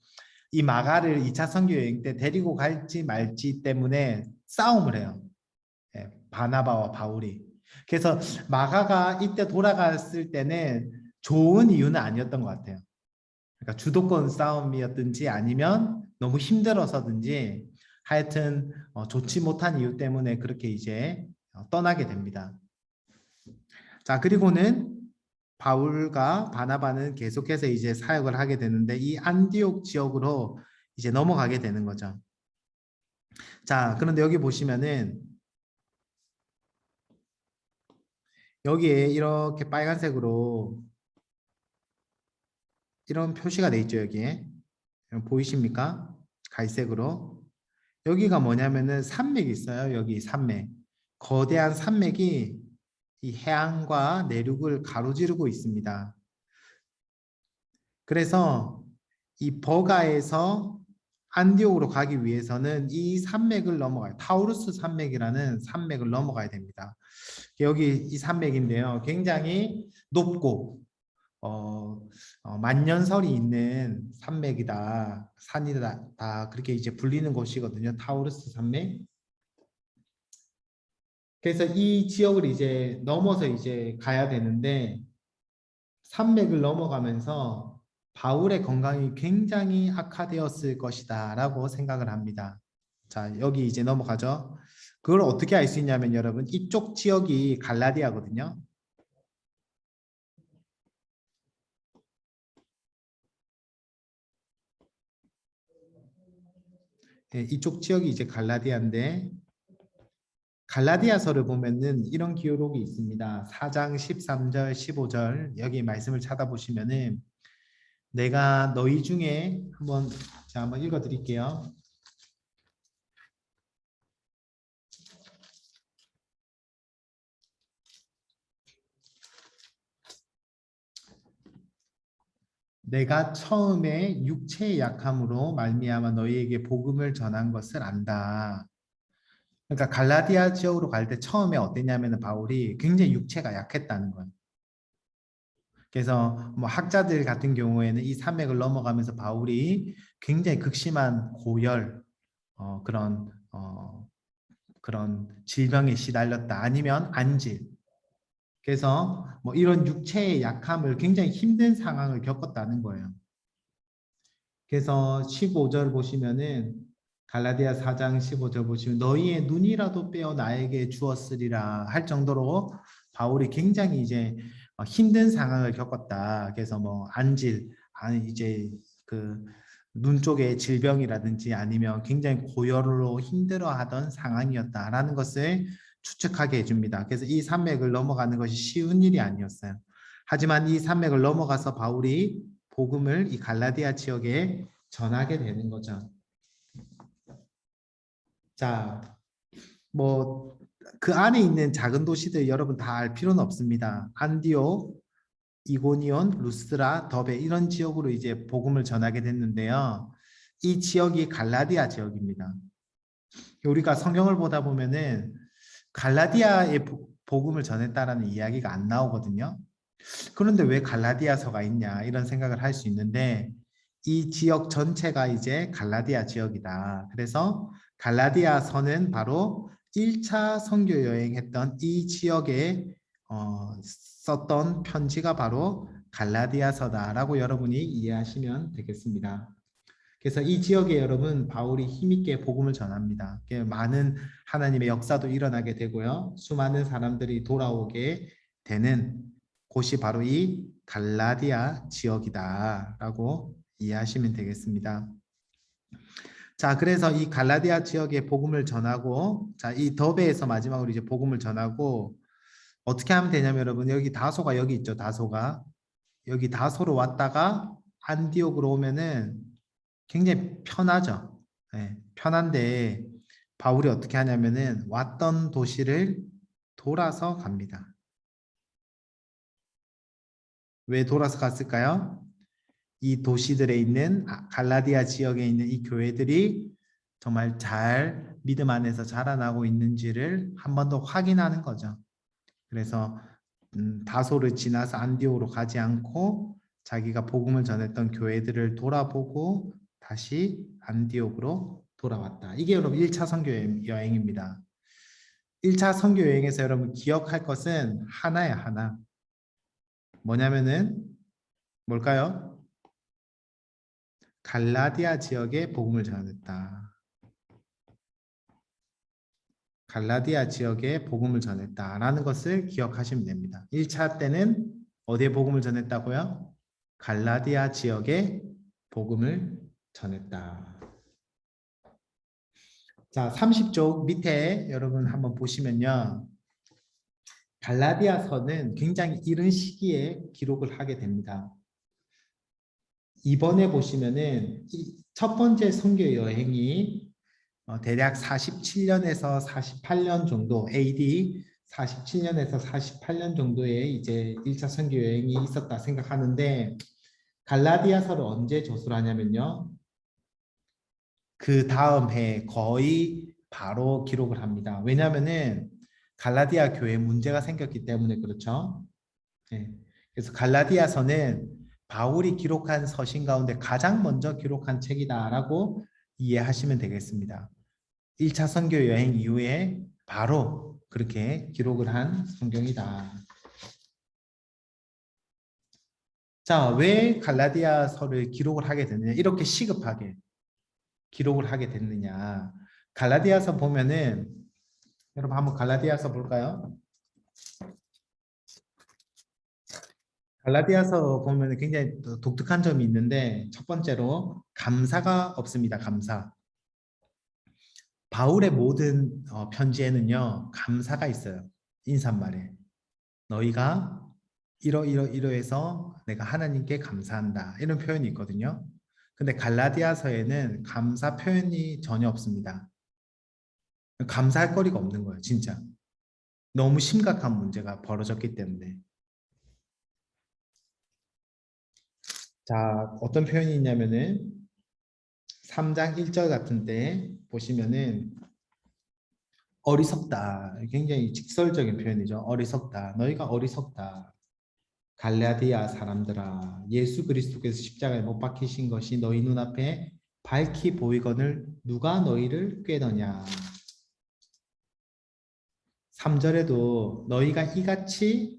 이 마가를 2차 선교 여행 때 데리고 갈지 말지 때문에 싸움을 해요. 바나바와 바울이. 그래서 마가가 이때 돌아갔을 때는 좋은 이유는 아니었던 것 같아요. 그러니까 주도권 싸움이었든지 아니면 너무 힘들어서든지 하여튼 좋지 못한 이유 때문에 그렇게 이제 떠나게 됩니다. 자, 그리고는 바울과 바나바는 계속해서 이제 사역을 하게 되는데 이 안디옥 지역으로 이제 넘어가게 되는 거죠. 자, 그런데 여기 보시면은 여기에 이렇게 빨간색으로 이런 표시가 돼 있죠, 여기에. 보이십니까? 갈색으로. 여기가 뭐냐면은 산맥이 있어요. 여기 산맥. 거대한 산맥이 이 해안과 내륙을 가로지르고 있습니다. 그래서 이 버가에서 안디옥으로 가기 위해서는 이 산맥을 넘어가요. 타우루스 산맥이라는 산맥을 넘어가야 됩니다. 여기 이 산맥인데요. 굉장히 높고 만년설이 있는 산맥이다, 산이다, 다 그렇게 이제 불리는 곳이거든요. 타우루스 산맥. 그래서 이 지역을 이제 넘어서 이제 가야 되는데 산맥을 넘어가면서 바울의 건강이 굉장히 악화되었을 것이다라고 생각을 합니다. 자, 여기 이제 넘어가죠. 그걸 어떻게 알 수 있냐면 여러분 이쪽 지역이 갈라디아거든요. 네, 이쪽 지역이 이제 갈라디아인데 갈라디아서를 보면은 이런 기록이 있습니다. 4장 13절 15절 여기 말씀을 찾아보시면은 내가 너희 중에 한번 읽어 드릴게요. 내가 처음에 육체의 약함으로 말미암아 너희에게 복음을 전한 것을 안다. 그러니까 갈라디아 지역으로 갈 때 처음에 어땠냐면 바울이 굉장히 육체가 약했다는 거예요. 그래서 뭐 학자들 같은 경우에는 이 산맥을 넘어가면서 바울이 굉장히 극심한 고열 그런 질병에 시달렸다. 아니면 안질. 그래서 뭐 이런 육체의 약함을 굉장히 힘든 상황을 겪었다는 거예요. 그래서 15절 보시면은 갈라디아 4장 15절 보시면 너희의 눈이라도 빼어 나에게 주었으리라 할 정도로 바울이 굉장히 이제 힘든 상황을 겪었다. 그래서 뭐 안질, 아니 이제 그 눈 쪽에 질병이라든지 아니면 굉장히 고열로 힘들어하던 상황이었다라는 것을 추측하게 해줍니다. 그래서 이 산맥을 넘어가는 것이 쉬운 일이 아니었어요. 하지만 이 산맥을 넘어가서 바울이 복음을 이 갈라디아 지역에 전하게 되는 거죠. 자, 뭐 그 안에 있는 작은 도시들 여러분 다 알 필요는 없습니다. 안디옥, 이고니온, 루스라, 더베 이런 지역으로 이제 복음을 전하게 됐는데요. 이 지역이 갈라디아 지역입니다. 우리가 성경을 보다 보면은 갈라디아의 복음을 전했다라는 이야기가 안 나오거든요. 그런데 왜 갈라디아서가 있냐 이런 생각을 할 수 있는데 이 지역 전체가 이제 갈라디아 지역이다. 그래서 갈라디아서는 바로 1차 선교 여행했던 이 지역에 썼던 편지가 바로 갈라디아서다라고 여러분이 이해하시면 되겠습니다. 그래서 이 지역에 여러분 바울이 힘있게 복음을 전합니다. 많은 하나님의 역사도 일어나게 되고요. 수많은 사람들이 돌아오게 되는 곳이 바로 이 갈라디아 지역이다라고 이해하시면 되겠습니다. 자, 그래서 이 갈라디아 지역에 복음을 전하고, 자, 이 더베에서 마지막으로 이제 복음을 전하고 어떻게 하면 되냐면 여러분 여기 다소가 여기 있죠. 다소가 여기 다소로 왔다가 안디옥으로 오면은 굉장히 편하죠. 네, 편한데 바울이 어떻게 하냐면은 왔던 도시를 돌아서 갑니다. 왜 돌아서 갔을까요? 이 도시들에 있는 갈라디아 지역에 있는 이 교회들이 정말 잘 믿음 안에서 자라나고 있는지를 한 번 더 확인하는 거죠. 그래서 다소를 지나서 안디옥으로 가지 않고 자기가 복음을 전했던 교회들을 돌아보고 다시 안디옥으로 돌아왔다. 이게 여러분 1차 선교 여행입니다. 1차 선교 여행에서 여러분 기억할 것은 하나야, 하나. 뭐냐면은 뭘까요? 갈라디아 지역에 복음을 전했다. 갈라디아 지역에 복음을 전했다라는 것을 기억하시면 됩니다. 1차 때는 어디에 복음을 전했다고요? 갈라디아 지역에 복음을 전했다. 자, 30쪽 밑에 여러분 한번 보시면요. 갈라디아서는 굉장히 이른 시기에 기록을 하게 됩니다. 이번에 보시면은 첫 번째 선교 여행이 대략 47년에서 48년 정도 AD 47년에서 48년 정도에 이제 1차 선교 여행이 있었다 생각하는데 갈라디아서를 언제 저술을 하냐면요. 그 다음 해 거의 바로 기록을 합니다. 왜냐하면은 갈라디아 교회에 문제가 생겼기 때문에 그렇죠. 네. 그래서 갈라디아서는 바울이 기록한 서신 가운데 가장 먼저 기록한 책이다라고 이해하시면 되겠습니다. 1차 선교 여행 이후에 바로 그렇게 기록을 한 성경이다. 자, 왜 갈라디아서를 기록을 하게 됐느냐? 이렇게 시급하게 기록을 하게 됐느냐? 갈라디아서 보면은 여러분 한번 갈라디아서 볼까요? 갈라디아서 보면 굉장히 독특한 점이 있는데 첫 번째로 감사가 없습니다. 감사. 바울의 모든 편지에는요. 감사가 있어요. 인사말에. 너희가 이러해서 내가 하나님께 감사한다. 이런 표현이 있거든요. 근데 갈라디아서에는 감사 표현이 전혀 없습니다. 감사할 거리가 없는 거예요. 진짜. 너무 심각한 문제가 벌어졌기 때문에. 자, 어떤 표현이 있냐면은 3장 1절 같은데 보시면은 어리석다. 굉장히 직설적인 표현이죠. 어리석다. 너희가 어리석다. 갈라디아 사람들아, 예수 그리스도께서 십자가에 못 박히신 것이 너희 눈앞에 밝히 보이거늘 누가 너희를 꾀더냐. 3절에도 너희가 이같이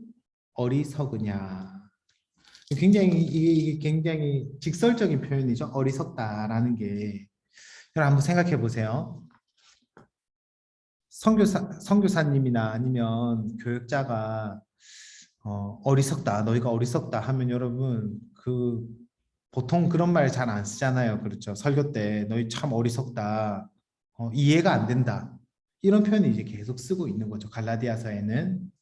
어리석으냐. 이게 굉장히 직설적인 표현이죠. 어리석다라는 게. 여러분 한번 생각해 보세요. 선교사님이나 아니면 교육자가 어리석다, 너희가 어리석다 하면 여러분 보통 그런 말 잘 안 쓰잖아요. 그렇죠. 설교 때 너희 참 어리석다, 이해가 안 된다. 이런 표현을 이제 계속 쓰고 있는 거죠. 갈라디아서에는.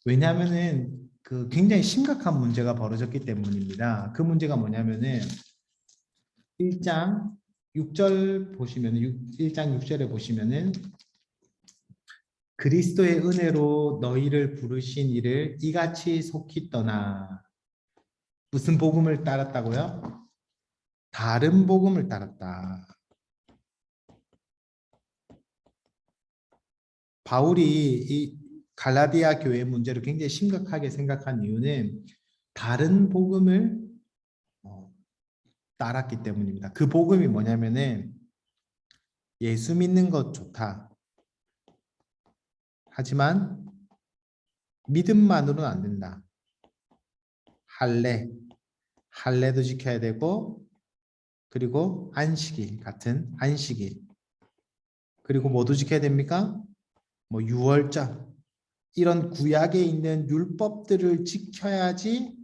왜냐하면은 굉장히 심각한 문제가 벌어졌기 때문입니다. 그 문제가 뭐냐면은 1장 6절 보시면은 1장 6절에 보시면은 그리스도의 은혜로 너희를 부르신 이를 이같이 속히 떠나. 무슨 복음을 따랐다고요? 다른 복음을 따랐다. 바울이 이 갈라디아 교회 문제를 굉장히 심각하게 생각한 이유는 다른 복음을 따랐기 때문입니다. 그 복음이 뭐냐면은 예수 믿는 것 좋다. 하지만 믿음만으로는 안 된다. 할례도 지켜야 되고, 그리고 안식일 같은 안식일, 그리고 뭐도 지켜야 됩니까? 뭐 유월절, 이런 구약에 있는 율법들을 지켜야지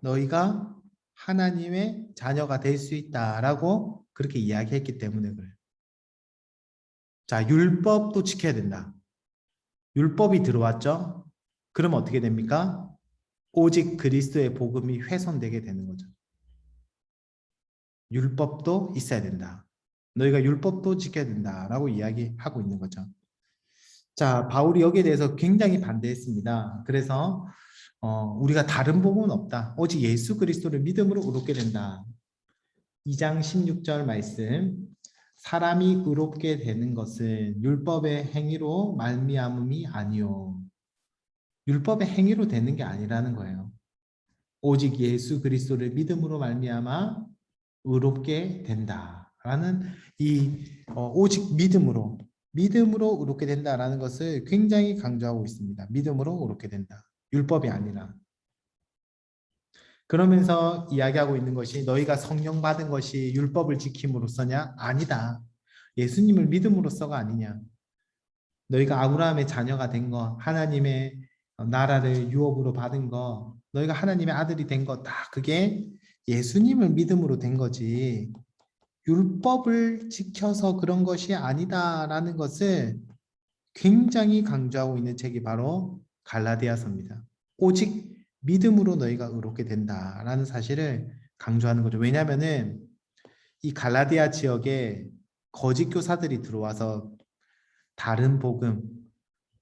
너희가 하나님의 자녀가 될 수 있다라고 그렇게 이야기했기 때문에 그래요. 자, 율법도 지켜야 된다. 율법이 들어왔죠? 그럼 어떻게 됩니까? 오직 그리스도의 복음이 훼손되게 되는 거죠. 율법도 있어야 된다. 너희가 율법도 지켜야 된다라고 이야기하고 있는 거죠. 자, 바울이 여기에 대해서 굉장히 반대했습니다. 그래서 우리가 다른 복음은 없다. 오직 예수 그리스도를 믿음으로 의롭게 된다. 2장 16절 말씀. 사람이 의롭게 되는 것은 율법의 행위로 말미암음이 아니요. 율법의 행위로 되는 게 아니라는 거예요. 오직 예수 그리스도를 믿음으로 말미암아 의롭게 된다라는 오직 믿음으로 의롭게 된다라는 것을 굉장히 강조하고 있습니다. 믿음으로 의롭게 된다. 율법이 아니라. 그러면서 이야기하고 있는 것이 너희가 성령 받은 것이 율법을 지킴으로써냐? 아니다. 예수님을 믿음으로써가 아니냐. 너희가 아브라함의 자녀가 된 거, 하나님의 나라를 유업으로 받은 거, 너희가 하나님의 아들이 된 거, 다 그게 예수님을 믿음으로 된 거지. 율법을 지켜서 그런 것이 아니다라는 것을 굉장히 강조하고 있는 책이 바로 갈라디아서입니다. 오직 믿음으로 너희가 의롭게 된다라는 사실을 강조하는 거죠. 왜냐하면은 이 갈라디아 지역에 거짓 교사들이 들어와서 다른 복음,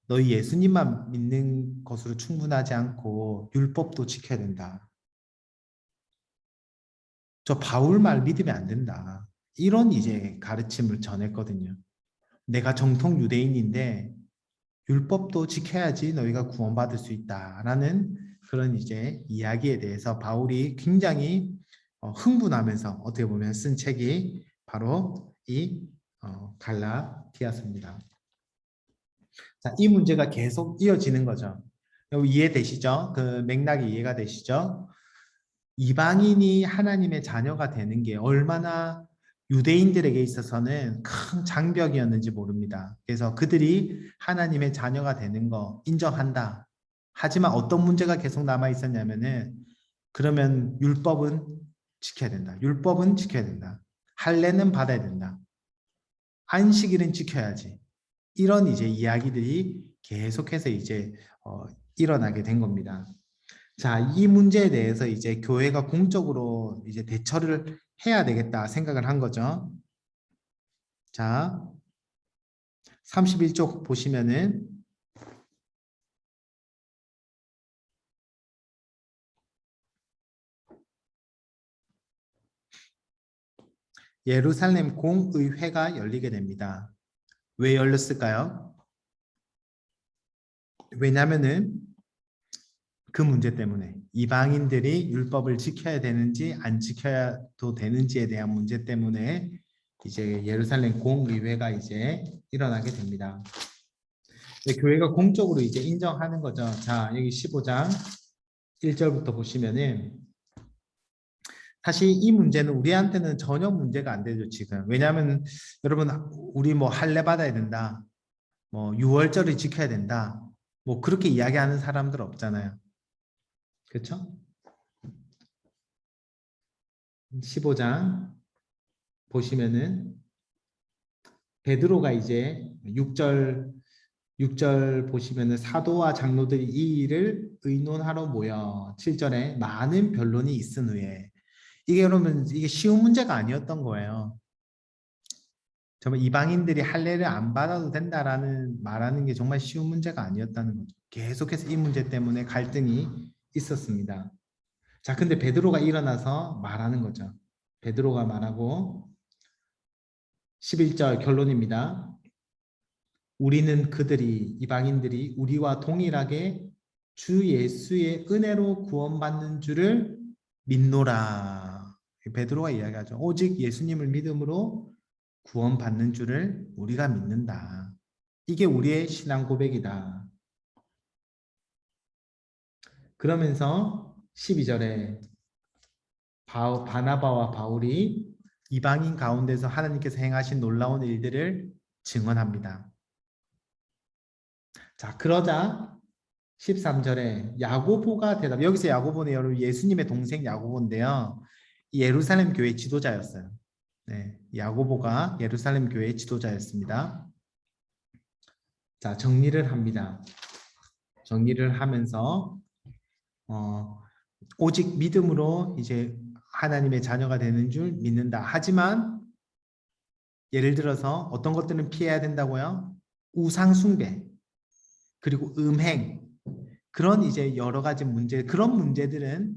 너희 예수님만 믿는 것으로 충분하지 않고 율법도 지켜야 된다. 저 바울 말 믿으면 안 된다. 이런 이제 가르침을 전했거든요. 내가 정통 유대인인데 율법도 지켜야지 너희가 구원받을 수 있다라는 그런 이제 이야기에 대해서 바울이 굉장히 흥분하면서 어떻게 보면 쓴 책이 바로 이 갈라디아서입니다. 자, 이 문제가 계속 이어지는 거죠. 여기 이해되시죠? 그 맥락이 이해가 되시죠? 이방인이 하나님의 자녀가 되는 게 얼마나 유대인들에게 있어서는 큰 장벽이었는지 모릅니다. 그래서 그들이 하나님의 자녀가 되는 거 인정한다. 하지만 어떤 문제가 계속 남아 있었냐면은 그러면 율법은 지켜야 된다. 율법은 지켜야 된다. 할례는 받아야 된다. 안식일은 지켜야지. 이런 이제 이야기들이 계속해서 이제 일어나게 된 겁니다. 자, 이 문제에 대해서 이제 교회가 공적으로 이제 대처를 해야 되겠다 생각을 한 거죠. 자, 31쪽 보시면은 예루살렘 공의회가 열리게 됩니다. 왜 열렸을까요? 왜냐면은 그 문제 때문에 이방인들이 율법을 지켜야 되는지 안 지켜야도 되는지에 대한 문제 때문에 이제 예루살렘 공의회가 이제 일어나게 됩니다. 교회가 공적으로 이제 인정하는 거죠. 자, 여기 15장 1절부터 보시면은 사실 이 문제는 우리한테는 전혀 문제가 안 되죠, 지금. 왜냐하면 여러분 우리 뭐 할례 받아야 된다. 뭐 유월절을 지켜야 된다. 뭐 그렇게 이야기하는 사람들 없잖아요. 그렇죠? 15장 보시면은 베드로가 이제 6절 보시면은 사도와 장로들이 이 일을 의논하러 모여 7절에 많은 변론이 있은 후에 이게 그러면 이게 쉬운 문제가 아니었던 거예요. 정말 이방인들이 할례를 안 받아도 된다라는 말하는 게 정말 쉬운 문제가 아니었다는 거죠. 계속해서 이 문제 때문에 갈등이 있었습니다. 자, 근데 베드로가 일어나서 말하는 거죠. 베드로가 말하고 11절 결론입니다. 우리는 그들이 이방인들이 우리와 동일하게 주 예수의 은혜로 구원받는 줄을 믿노라. 베드로가 이야기하죠. 오직 예수님을 믿음으로 구원받는 줄을 우리가 믿는다. 이게 우리의 신앙 고백이다. 그러면서 12절에 바나바와 바울이 이방인 가운데서 하나님께서 행하신 놀라운 일들을 증언합니다. 자, 그러자 13절에 야고보가 여기서 야고보는 여러분 예수님의 동생 야고보인데요. 예루살렘 교회 지도자였어요. 네, 야고보가 예루살렘 교회 지도자였습니다. 자, 정리를 합니다. 정리를 하면서 오직 믿음으로 이제 하나님의 자녀가 되는 줄 믿는다. 하지만 예를 들어서 어떤 것들은 피해야 된다고요? 우상 숭배, 그리고 음행, 그런 이제 여러 가지 문제, 그런 문제들은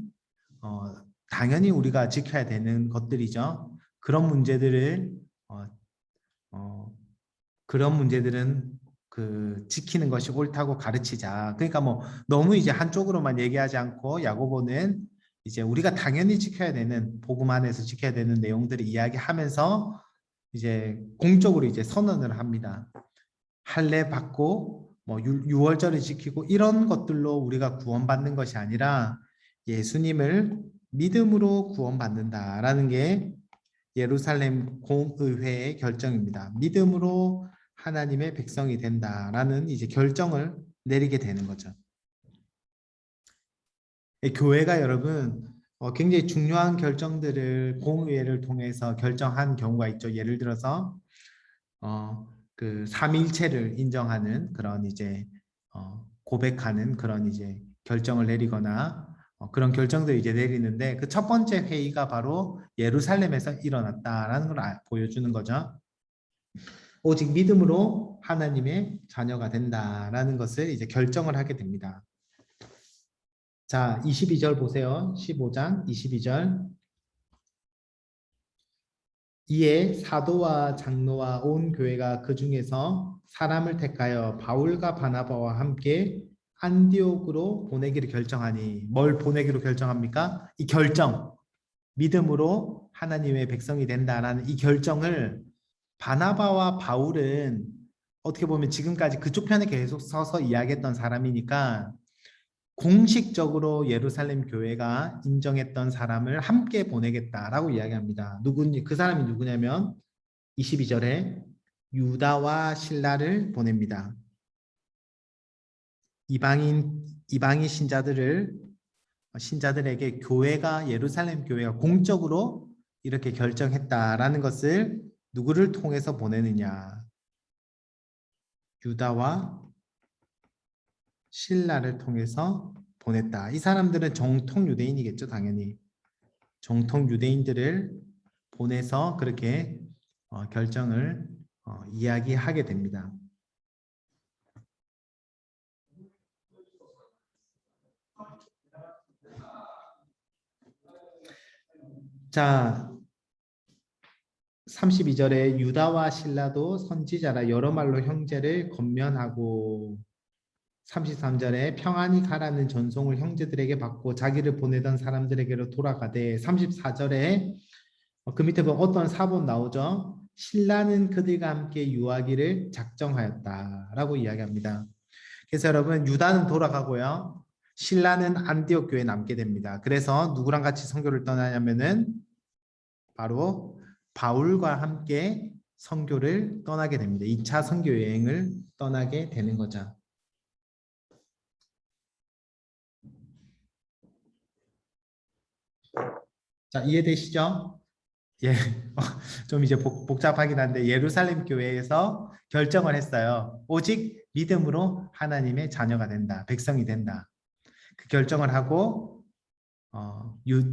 당연히 우리가 지켜야 되는 것들이죠. 그런 문제들을 그런 문제들은 지키는 것이 옳다고 가르치자. 그러니까 뭐 너무 이제 한쪽으로만 얘기하지 않고 야고보는 이제 우리가 당연히 지켜야 되는 복음 안에서 지켜야 되는 내용들을 이야기하면서 이제 공적으로 이제 선언을 합니다. 할례 받고 뭐 유월절을 지키고 이런 것들로 우리가 구원받는 것이 아니라 예수님을 믿음으로 구원받는다라는 게 예루살렘 공의회의 결정입니다. 믿음으로 하나님의 백성이 된다라는 이제 결정을 내리게 되는 거죠. 교회가 여러분 굉장히 중요한 결정들을 공의회를 통해서 결정한 경우가 있죠. 예를 들어서 그 삼위일체를 인정하는 그런 이제 고백하는 그런 이제 결정을 내리거나 그런 결정들을 이제 내리는데 그 첫 번째 회의가 바로 예루살렘에서 일어났다라는 걸 보여주는 거죠. 오직 믿음으로 하나님의 자녀가 된다라는 것을 이제 결정을 하게 됩니다. 자, 22절 보세요. 15장 22절. 이에 사도와 장로와 온 교회가 그 중에서 사람을 택하여 바울과 바나바와 함께 안디옥으로 보내기를 결정하니, 뭘 보내기로 결정합니까? 이 결정, 믿음으로 하나님의 백성이 된다라는 이 결정을 바나바와 바울은 어떻게 보면 지금까지 그쪽 편에 계속 서서 이야기했던 사람이니까 공식적으로 예루살렘 교회가 인정했던 사람을 함께 보내겠다라고 이야기합니다. 그 사람이 누구냐면 22절에 유다와 실라를 보냅니다. 이방인 신자들에게 교회가 예루살렘 교회가 공적으로 이렇게 결정했다라는 것을 누구를 통해서 보내느냐? 유다와 신라를 통해서 보냈다. 이 사람들은 정통 유대인이겠죠, 당연히. 정통 유대인들을 보내서 그렇게 결정을 이야기하게 됩니다. 자, 32절에 유다와 실라도 선지자라 여러 말로 형제를 권면하고 33절에 평안히 가라는 전송을 형제들에게 받고 자기를 보내던 사람들에게로 돌아가되 34절에 그 밑에 보면 어떤 사본 나오죠. 신라는 그들과 함께 유하기를 작정하였다라고 이야기합니다. 그래서 여러분 유다는 돌아가고요. 신라는 안디옥 교회에 남게 됩니다. 그래서 누구랑 같이 선교를 떠나냐면은 바로 바울과 함께 선교를 떠나게 됩니다. 2차 선교 여행을 떠나게 되는 거죠. 자, 이해되시죠? 예, 좀 이제 복잡하긴 한데 예루살렘 교회에서 결정을 했어요. 오직 믿음으로 하나님의 자녀가 된다, 백성이 된다. 그 결정을 하고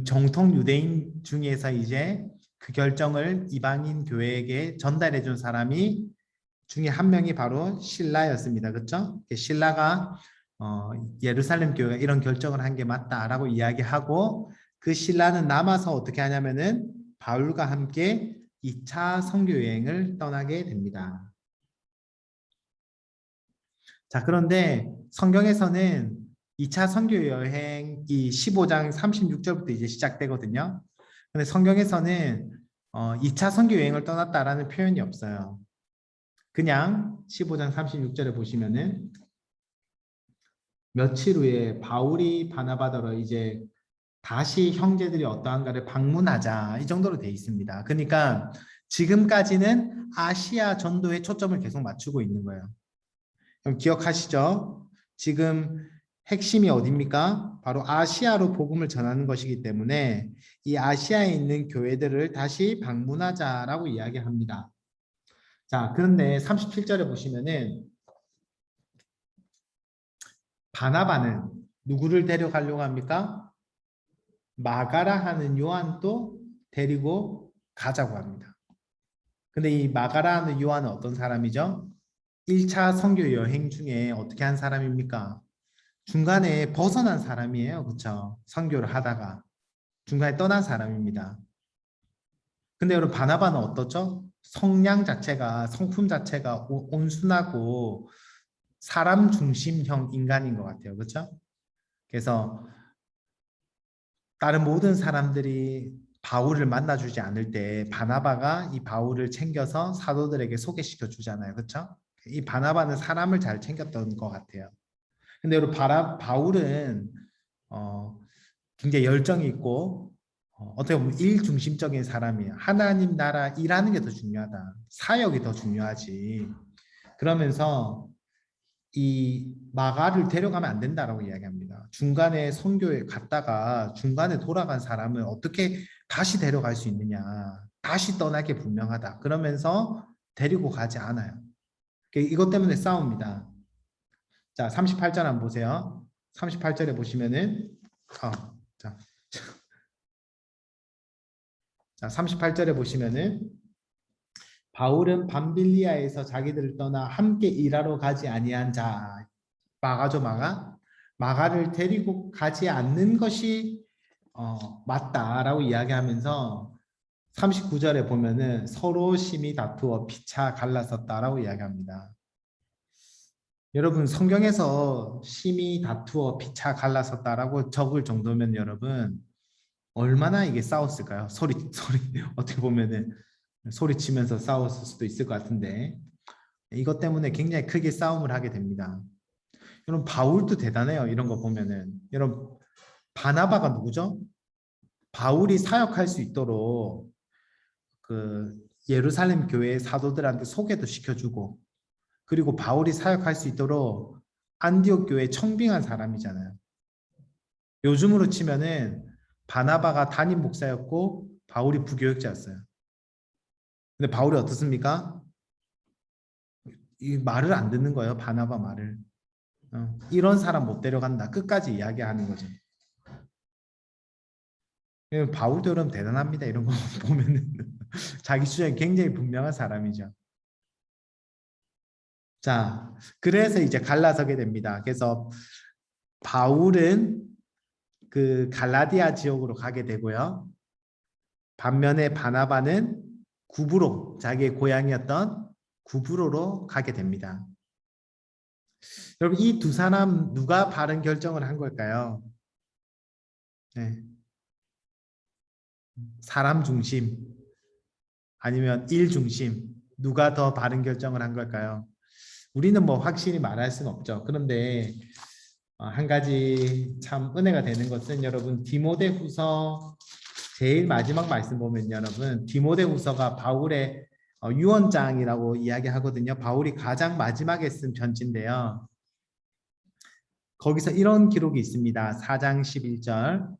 정통 유대인 중에서 이제 그 결정을 이방인 교회에게 전달해 준 사람이 중에 한 명이 바로 신라였습니다. 그렇죠? 신라가 예루살렘 교회가 이런 결정을 한 게 맞다라고 이야기하고 그 신라는 남아서 어떻게 하냐면은 바울과 함께 2차 선교 여행을 떠나게 됩니다. 자, 그런데 성경에서는 2차 선교 여행이 15장 36절부터 이제 시작되거든요. 근데 성경에서는 2차 선교 여행을 떠났다라는 표현이 없어요. 그냥 15장 36절에 보시면은 며칠 후에 바울이 바나바더러 이제 다시 형제들이 어떠한가를 방문하자 이 정도로 돼 있습니다. 그러니까 지금까지는 아시아 전도에 초점을 계속 맞추고 있는 거예요. 그럼 기억하시죠? 지금 핵심이 어디입니까? 바로 아시아로 복음을 전하는 것이기 때문에 이 아시아에 있는 교회들을 다시 방문하자라고 이야기합니다. 자, 그런데 37절에 보시면은 바나바는 누구를 데려가려고 합니까? 마가라 하는 요한도 데리고 가자고 합니다. 근데 이 마가라 하는 요한은 어떤 사람이죠? 1차 선교 여행 중에 어떻게 한 사람입니까? 중간에 벗어난 사람이에요. 그렇죠? 선교를 하다가 중간에 떠난 사람입니다. 근데 여러분 바나바는 어떻죠? 성량 자체가 성품 자체가 온순하고 사람 중심형 인간인 것 같아요. 그렇죠? 그래서 다른 모든 사람들이 바울을 만나주지 않을 때 바나바가 이 바울을 챙겨서 사도들에게 소개시켜 주잖아요. 그렇죠? 이 바나바는 사람을 잘 챙겼던 것 같아요. 근데 여러분 바울은 굉장히 열정이 있고 어떻게 보면 일 중심적인 사람이에요. 하나님 나라 일하는 게 더 중요하다. 사역이 더 중요하지. 그러면서 이 마가를 데려가면 안 된다라고 이야기합니다. 중간에 선교에 갔다가 중간에 돌아간 사람을 어떻게 다시 데려갈 수 있느냐. 다시 떠나게 분명하다. 그러면서 데리고 가지 않아요. 이것 때문에 싸웁니다. 자, 38절 한번 보세요. 38절에 보시면은 자, 38절에 보시면은 바울은 밤빌리아에서 자기들을 떠나 함께 일하러 가지 아니한 자 마가죠. 마가를 데리고 가지 않는 것이 맞다라고 이야기하면서 39절에 보면은 서로 심히 다투어 피차 갈라섰다라고 이야기합니다. 여러분 성경에서 심히 다투어 피차 갈라섰다라고 적을 정도면 여러분 얼마나 이게 싸웠을까요? 소리 어떻게 보면은 소리치면서 싸웠을 수도 있을 것 같은데 이것 때문에 굉장히 크게 싸움을 하게 됩니다. 여러분 바울도 대단해요. 이런 거 보면은 여러분 바나바가 누구죠? 바울이 사역할 수 있도록 그 예루살렘 교회 사도들한테 소개도 시켜주고 그리고 바울이 사역할 수 있도록 안디옥 교회 청빙한 사람이잖아요. 요즘으로 치면은 바나바가 담임 목사였고 바울이 부교역자였어요. 근데 바울이 어떻습니까? 이 말을 안 듣는 거예요. 바나바 말을. 이런 사람 못 데려간다. 끝까지 이야기하는 거죠. 바울도 여러분 대단합니다. 이런 거 보면은 자기 주장이 굉장히 분명한 사람이죠. 자, 그래서 이제 갈라서게 됩니다. 그래서 바울은 그 갈라디아 지역으로 가게 되고요. 반면에 바나바는 구브로, 자기의 고향이었던 구브로로 가게 됩니다. 여러분 이 두 사람 누가 바른 결정을 한 걸까요? 네. 사람 중심 아니면 일 중심 누가 더 바른 결정을 한 걸까요? 우리는 뭐 확실히 말할 수는 없죠. 그런데 한 가지 참 은혜가 되는 것은 여러분 디모데후서 제일 마지막 말씀 보면 여러분 디모데후서가 바울의 유언장이라고 이야기하거든요. 바울이 가장 마지막에 쓴 편지인데요. 거기서 이런 기록이 있습니다. 4장 11절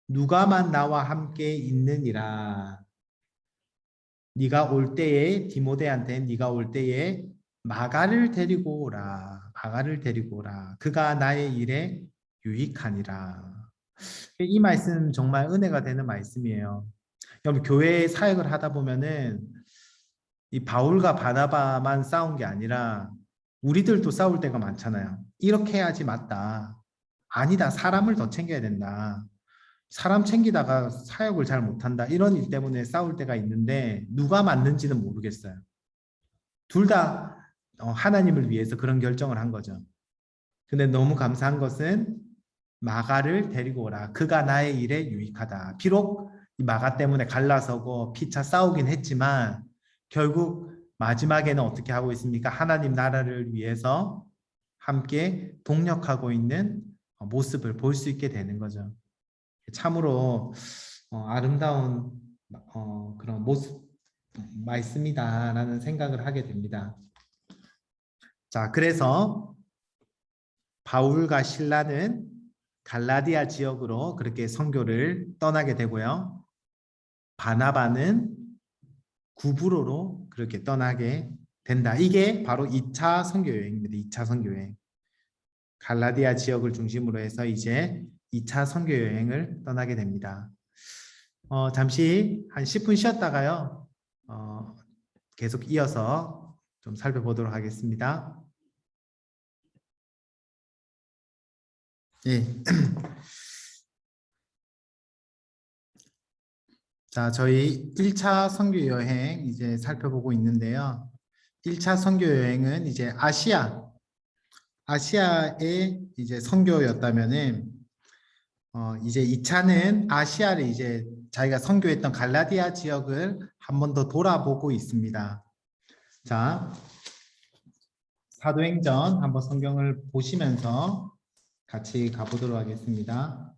누가만 나와 함께 있느니라. 네가 올 때에 디모데한테 네가 올 때에 마가를 데리고 오라. 마가를 데리고 오라. 그가 나의 일에 유익하니라. 이 말씀 정말 은혜가 되는 말씀이에요. 여러분 교회 사역을 하다 보면은 이 바울과 바나바만 싸운 게 아니라 우리들도 싸울 때가 많잖아요. 이렇게 해야지 맞다. 아니다. 사람을 더 챙겨야 된다. 사람 챙기다가 사역을 잘 못한다. 이런 일 때문에 싸울 때가 있는데 누가 맞는지는 모르겠어요. 둘 다 하나님을 위해서 그런 결정을 한 거죠. 근데 너무 감사한 것은 마가를 데리고 오라. 그가 나의 일에 유익하다. 비록 이 마가 때문에 갈라서고 피차 싸우긴 했지만 결국 마지막에는 어떻게 하고 있습니까? 하나님 나라를 위해서 함께 동력하고 있는 모습을 볼 수 있게 되는 거죠. 참으로 아름다운 그런 모습 말씀이다라는 생각을 하게 됩니다. 자, 그래서 바울과 실라는 갈라디아 지역으로 그렇게 선교를 떠나게 되고요. 바나바는 구브로로 그렇게 떠나게 된다. 이게 바로 2차 선교 여행입니다. 2차 선교 여행. 갈라디아 지역을 중심으로 해서 이제 2차 선교 여행을 떠나게 됩니다. 잠시 한 10분 쉬었다가요. 계속 이어서 좀 살펴보도록 하겠습니다. 예. 자, 저희 1차 선교 여행 이제 살펴보고 있는데요. 1차 선교 여행은 이제 아시아의 이제 선교였다면은 이제 2차는 아시아를 이제 자기가 선교했던 갈라디아 지역을 한 번 더 돌아보고 있습니다. 자, 사도행전 한번 성경을 보시면서 같이 가보도록 하겠습니다.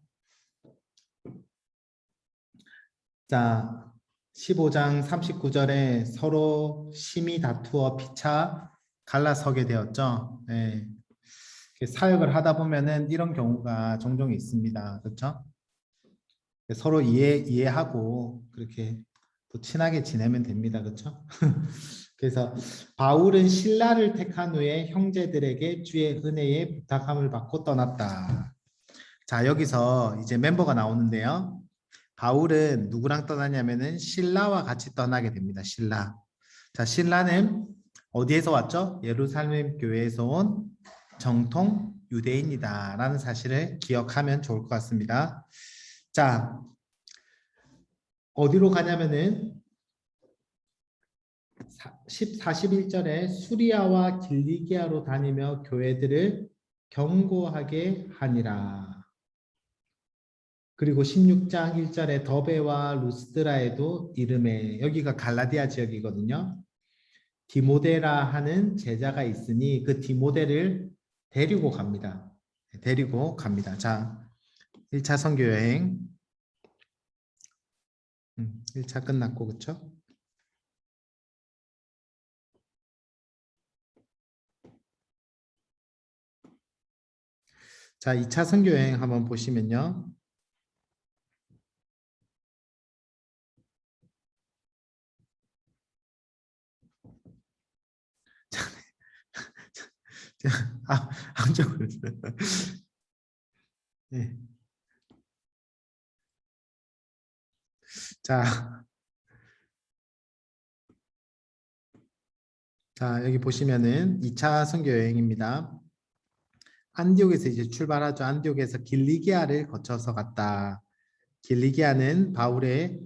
자, 15장 39절에 서로 심히 다투어 피차 갈라서게 되었죠. 네. 사역을 하다 보면은 이런 경우가 종종 있습니다. 그렇죠? 서로 이해하고 그렇게 또 친하게 지내면 됩니다. 그렇죠? 그래서 바울은 신라를 택한 후에 형제들에게 주의 은혜에 부탁함을 받고 떠났다. 자, 여기서 이제 멤버가 나오는데요. 바울은 누구랑 떠나냐면은 신라와 같이 떠나게 됩니다. 신라. 자, 신라는 어디에서 왔죠? 예루살렘 교회에서 온 정통 유대인이다라는 사실을 기억하면 좋을 것 같습니다. 자, 어디로 가냐면은 41절에 수리아와 길리기아로 다니며 교회들을 경고하게 하니라. 그리고 16장 1절에 더베와 루스드라에도 이름에, 여기가 갈라디아 지역이거든요. 디모데라 하는 제자가 있으니 그 디모데를 데리고 갑니다. 자, 1차 선교 여행 1차 끝났고, 그쵸? 자, 2차 선교 여행 한번 보시면요. 한쪽으로. 네. 자, 여기 보시면은 2차 선교 여행입니다. 안디옥에서 이제 출발하죠. 안디옥에서 길리기아를 거쳐서 갔다. 길리기아는 바울의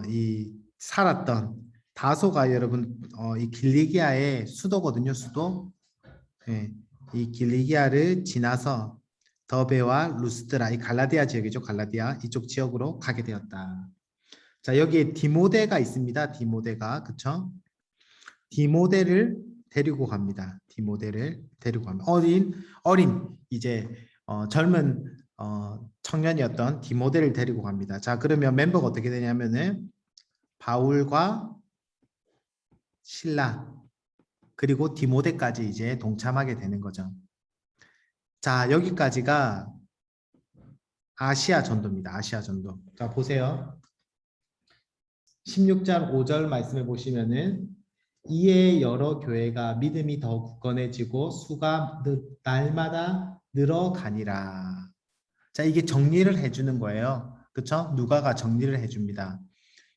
이 살았던 다소가 여러분 이 길리기아의 수도거든요. 수도. 예, 이 길리기아를 지나서 더베와 루스드라 이 갈라디아 지역이죠. 갈라디아 이쪽 지역으로 가게 되었다. 자, 여기에 디모데가 있습니다. 디모데가 그쵸? 디모데를 데리고 갑니다. 디모데를 데리고 갑니다. 어린 이제 젊은 청년이었던 디모데를 데리고 갑니다. 자, 그러면 멤버가 어떻게 되냐면은 바울과 실라 그리고 디모데까지 이제 동참하게 되는 거죠. 자, 여기까지가 아시아 전도입니다. 아시아 전도. 자, 보세요. 16장 5절 말씀해 보시면은 이에 여러 교회가 믿음이 더 굳건해지고 수가 날마다 늘어가니라. 자, 이게 정리를 해주는 거예요. 그렇죠? 누가가 정리를 해줍니다.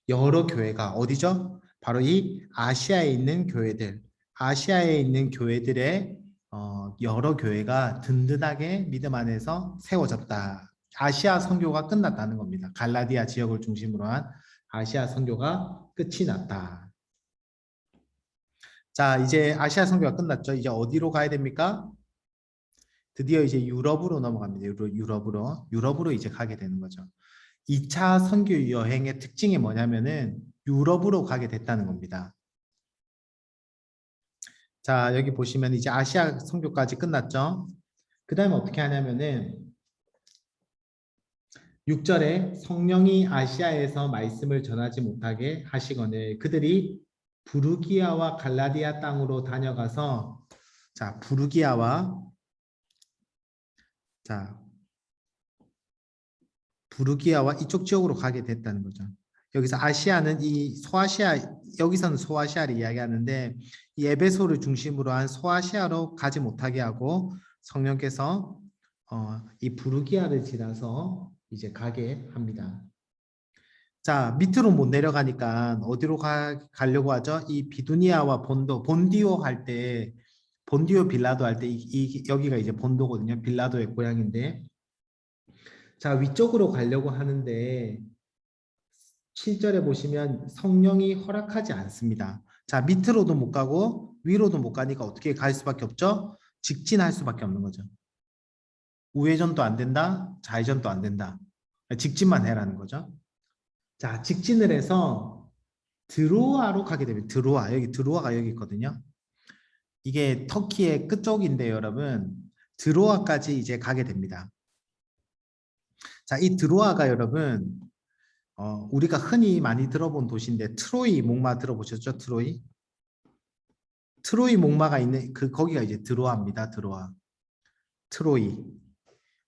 여러 교회가 어디죠? 바로 이 아시아에 있는 교회들, 아시아에 있는 교회들의 여러 교회가 든든하게 믿음 안에서 세워졌다. 아시아 선교가 끝났다는 겁니다. 갈라디아 지역을 중심으로 한 아시아 선교가 끝이 났다. 자, 이제 아시아 선교가 끝났죠. 이제 어디로 가야 됩니까? 드디어 이제 유럽으로 넘어갑니다. 유럽으로 이제 가게 되는 거죠. 2차 선교 여행의 특징이 뭐냐면은 유럽으로 가게 됐다는 겁니다. 자, 여기 보시면 이제 아시아 선교까지 끝났죠. 그 다음에 어떻게 하냐면은 6절에 성령이 아시아에서 말씀을 전하지 못하게 하시거늘 그들이 부르기아와 갈라디아 땅으로 다녀가서 자, 자, 부르기아와 이쪽 지역으로 가게 됐다는 거죠. 여기서 아시아는 이 소아시아, 여기서는 소아시아를 이야기하는데 이 에베소를 중심으로 한 소아시아로 가지 못하게 하고 성령께서 이 부르기아를 지나서 이제 가게 합니다. 자, 밑으로 못 내려가니까 어디로 가려고 하죠? 이 비두니아와 본디오 할 때, 본디오 빌라도 할 때, 여기가 이제 본도거든요. 빌라도의 고향인데. 자, 위쪽으로 가려고 하는데, 7절에 보시면 성령이 허락하지 않습니다. 자, 밑으로도 못 가고, 위로도 못 가니까 어떻게 갈 수밖에 없죠? 직진할 수밖에 없는 거죠. 우회전도 안 된다, 좌회전도 안 된다. 직진만 해라는 거죠. 자, 직진을 해서 드로아로 가게 됩니다. 드로아가 여기 있거든요. 이게 터키의 끝쪽인데 여러분, 드로아까지 이제 가게 됩니다. 자, 이 드로아가 여러분, 우리가 흔히 많이 들어본 도시인데 트로이 목마 들어보셨죠? 트로이 목마가 있는 거기가 이제 드로아입니다. 트로이.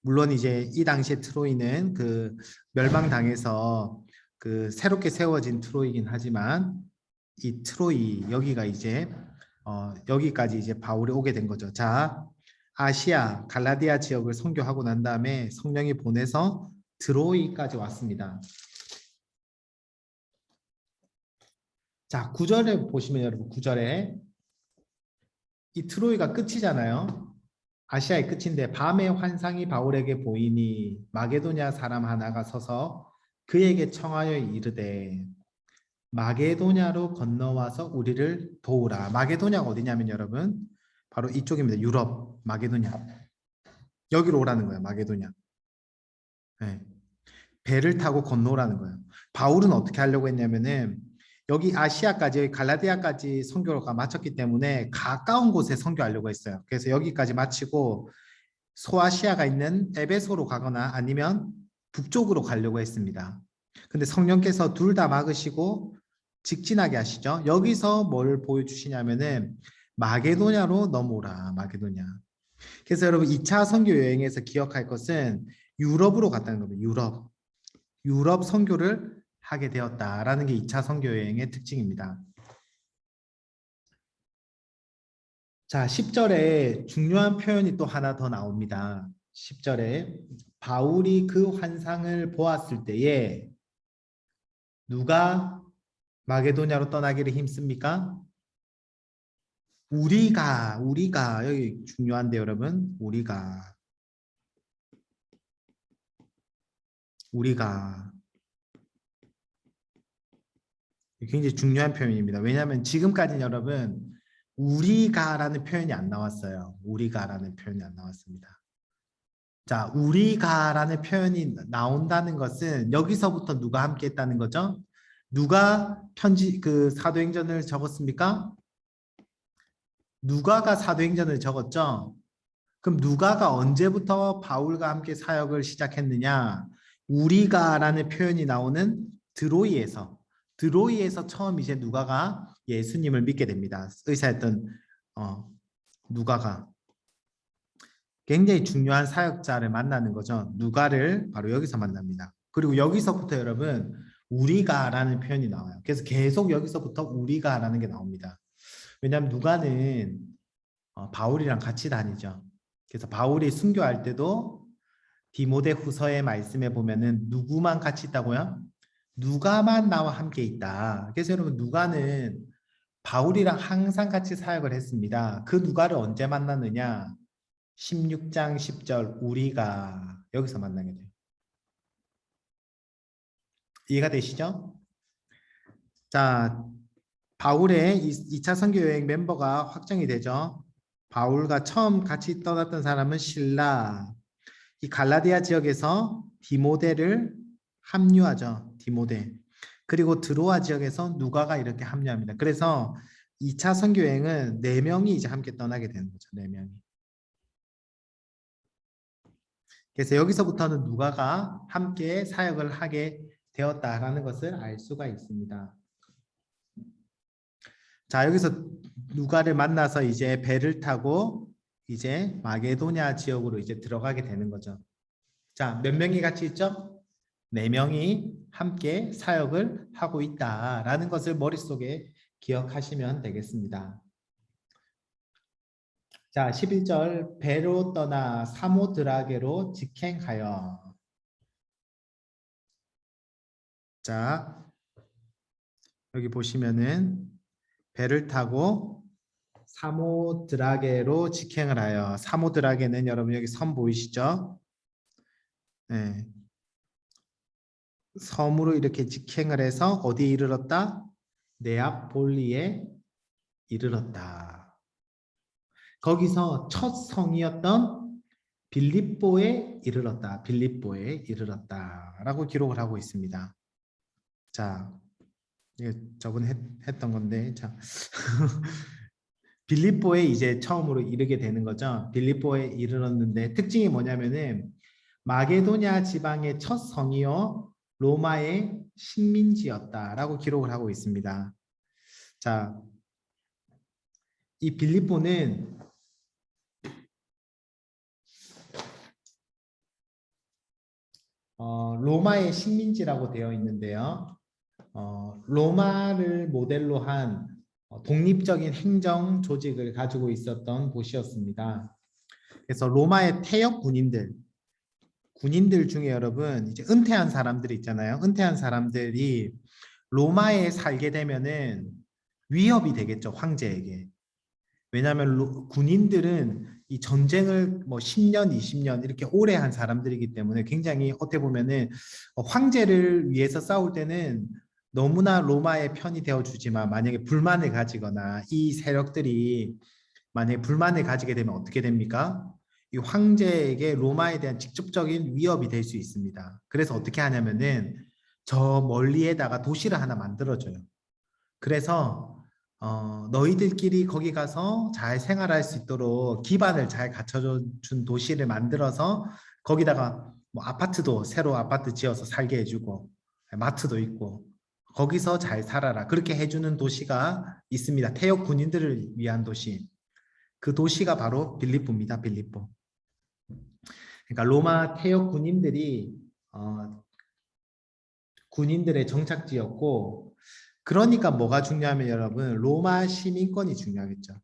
물론 이제 이 당시에 트로이는 그 멸망당해서 그 새롭게 세워진 트로이긴 하지만 이 트로이 여기가 이제 여기까지 이제 바울이 오게 된 거죠. 자, 아시아 갈라디아 지역을 선교하고 난 다음에 성령이 보내서 드로이까지 왔습니다. 자, 9절에 보시면 여러분 9절에 이 트로이가 끝이잖아요. 아시아의 끝인데 밤에 환상이 바울에게 보이니 마게도냐 사람 하나가 서서 그에게 청하여 이르되 마게도냐로 건너와서 우리를 도우라. 마게도냐가 어디냐면 여러분 바로 이쪽입니다. 유럽 마게도냐. 여기로 오라는 거예요. 마게도냐. 네. 배를 타고 건너오라는 거예요. 바울은 어떻게 하려고 했냐면은 여기 아시아까지 여기 갈라디아까지 선교가 마쳤기 때문에 가까운 곳에 선교하려고 했어요. 그래서 여기까지 마치고 소아시아가 있는 에베소로 가거나 아니면 북쪽으로 가려고 했습니다. 근데 성령께서 둘 다 막으시고 직진하게 하시죠. 여기서 뭘 보여주시냐면은 마게도냐로 넘어오라. 마게도냐. 그래서 여러분 2차 선교 여행에서 기억할 것은 유럽으로 갔다는 겁니다. 유럽 선교를 하게 되었다라는 게 2차 선교 여행의 특징입니다. 자, 10절에 중요한 표현이 또 하나 더 나옵니다. 10절에 바울이 그 환상을 보았을 때에 누가 마게도냐로 떠나기를 힘씁니까? 우리가 여기 중요한데 여러분 우리가 굉장히 중요한 표현입니다. 왜냐하면 지금까지는 여러분 우리가라는 표현이 안 나왔어요. 우리가라는 표현이 안 나왔습니다. 자, 우리가라는 표현이 나온다는 것은 여기서부터 누가 함께 했다는 거죠? 누가 사도행전을 적었습니까? 누가가 사도행전을 적었죠? 그럼 누가가 언제부터 바울과 함께 사역을 시작했느냐? 우리가라는 표현이 나오는 드로이에서 처음 이제 누가가 예수님을 믿게 됩니다. 의사였던 누가가 굉장히 중요한 사역자를 만나는 거죠. 누가를 바로 여기서 만납니다. 그리고 여기서부터 여러분 우리가라는 표현이 나와요. 그래서 계속 여기서부터 우리가라는 게 나옵니다. 왜냐하면 누가는 바울이랑 같이 다니죠. 그래서 바울이 순교할 때도 디모데 후서의 말씀에 보면은 누구만 같이 있다고요? 누가만 나와 함께 있다. 그래서 여러분 누가는 바울이랑 항상 같이 사역을 했습니다. 그 누가를 언제 만났느냐? 16장 10절 우리가 여기서 만나게 돼요. 이해가 되시죠? 자, 바울의 2차 선교 여행 멤버가 확정이 되죠. 바울과 처음 같이 떠났던 사람은 실라. 이 갈라디아 지역에서 디모데를 합류하죠. 디모데. 그리고 드로아 지역에서 누가가 이렇게 합류합니다. 그래서 2차 선교 여행은 4명이 이제 함께 떠나게 되는 거죠. 4명이. 그래서 여기서부터는 누가가 함께 사역을 하게 되었다라는 것을 알 수가 있습니다. 자, 여기서 누가를 만나서 이제 배를 타고 이제 마게도냐 지역으로 이제 들어가게 되는 거죠. 자, 몇 명이 같이 있죠? 4명이 함께 사역을 하고 있다라는 것을 머릿속에 기억하시면 되겠습니다. 자, 11절 배로 떠나 사모드라게로 직행하여. 자, 여기 보시면은 배를 타고 사모드라게로 직행을 하여. 사모드라게는 여러분 여기 섬 보이시죠? 네. 섬으로 이렇게 직행을 해서 어디에 이르렀다? 네아폴리에 이르렀다. 거기서 첫 성이었던 빌립보에 이르렀다. 빌립보에 이르렀다라고 기록을 하고 있습니다. 자, 이거 저번에 했던 건데, 자, 빌립보에 이제 처음으로 이르게 되는 거죠. 빌립보에 이르렀는데 특징이 뭐냐면은 마게도냐 지방의 첫 성이요 로마의 식민지였다라고 기록을 하고 있습니다. 자, 이 빌립보는 로마의 식민지라고 되어 있는데요. 로마를 모델로 한 독립적인 행정 조직을 가지고 있었던 곳이었습니다. 그래서 로마의 퇴역 군인들 중에 여러분 이제 은퇴한 사람들이 있잖아요. 은퇴한 사람들이 로마에 살게 되면은 위협이 되겠죠, 황제에게. 왜냐하면 군인들은 이 전쟁을 뭐 10년, 20년 이렇게 오래 한 사람들이기 때문에 굉장히 어떻게 보면은 황제를 위해서 싸울 때는 너무나 로마의 편이 되어 주지만 만약에 불만을 가지거나 이 세력들이 만약에 불만을 가지게 되면 어떻게 됩니까? 이 황제에게 로마에 대한 직접적인 위협이 될 수 있습니다. 그래서 어떻게 하냐면은 저 멀리에다가 도시를 하나 만들어줘요. 그래서 너희들끼리 거기 가서 잘 생활할 수 있도록 기반을 잘 갖춰준 도시를 만들어서 거기다가 뭐 아파트도 새로 아파트 지어서 살게 해주고 마트도 있고 거기서 잘 살아라 그렇게 해주는 도시가 있습니다. 퇴역 군인들을 위한 도시. 그 도시가 바로 빌립보입니다. 빌립보. 그러니까 로마 퇴역 군인들이 군인들의 정착지였고 그러니까 뭐가 중요하면 여러분 로마 시민권이 중요하겠죠.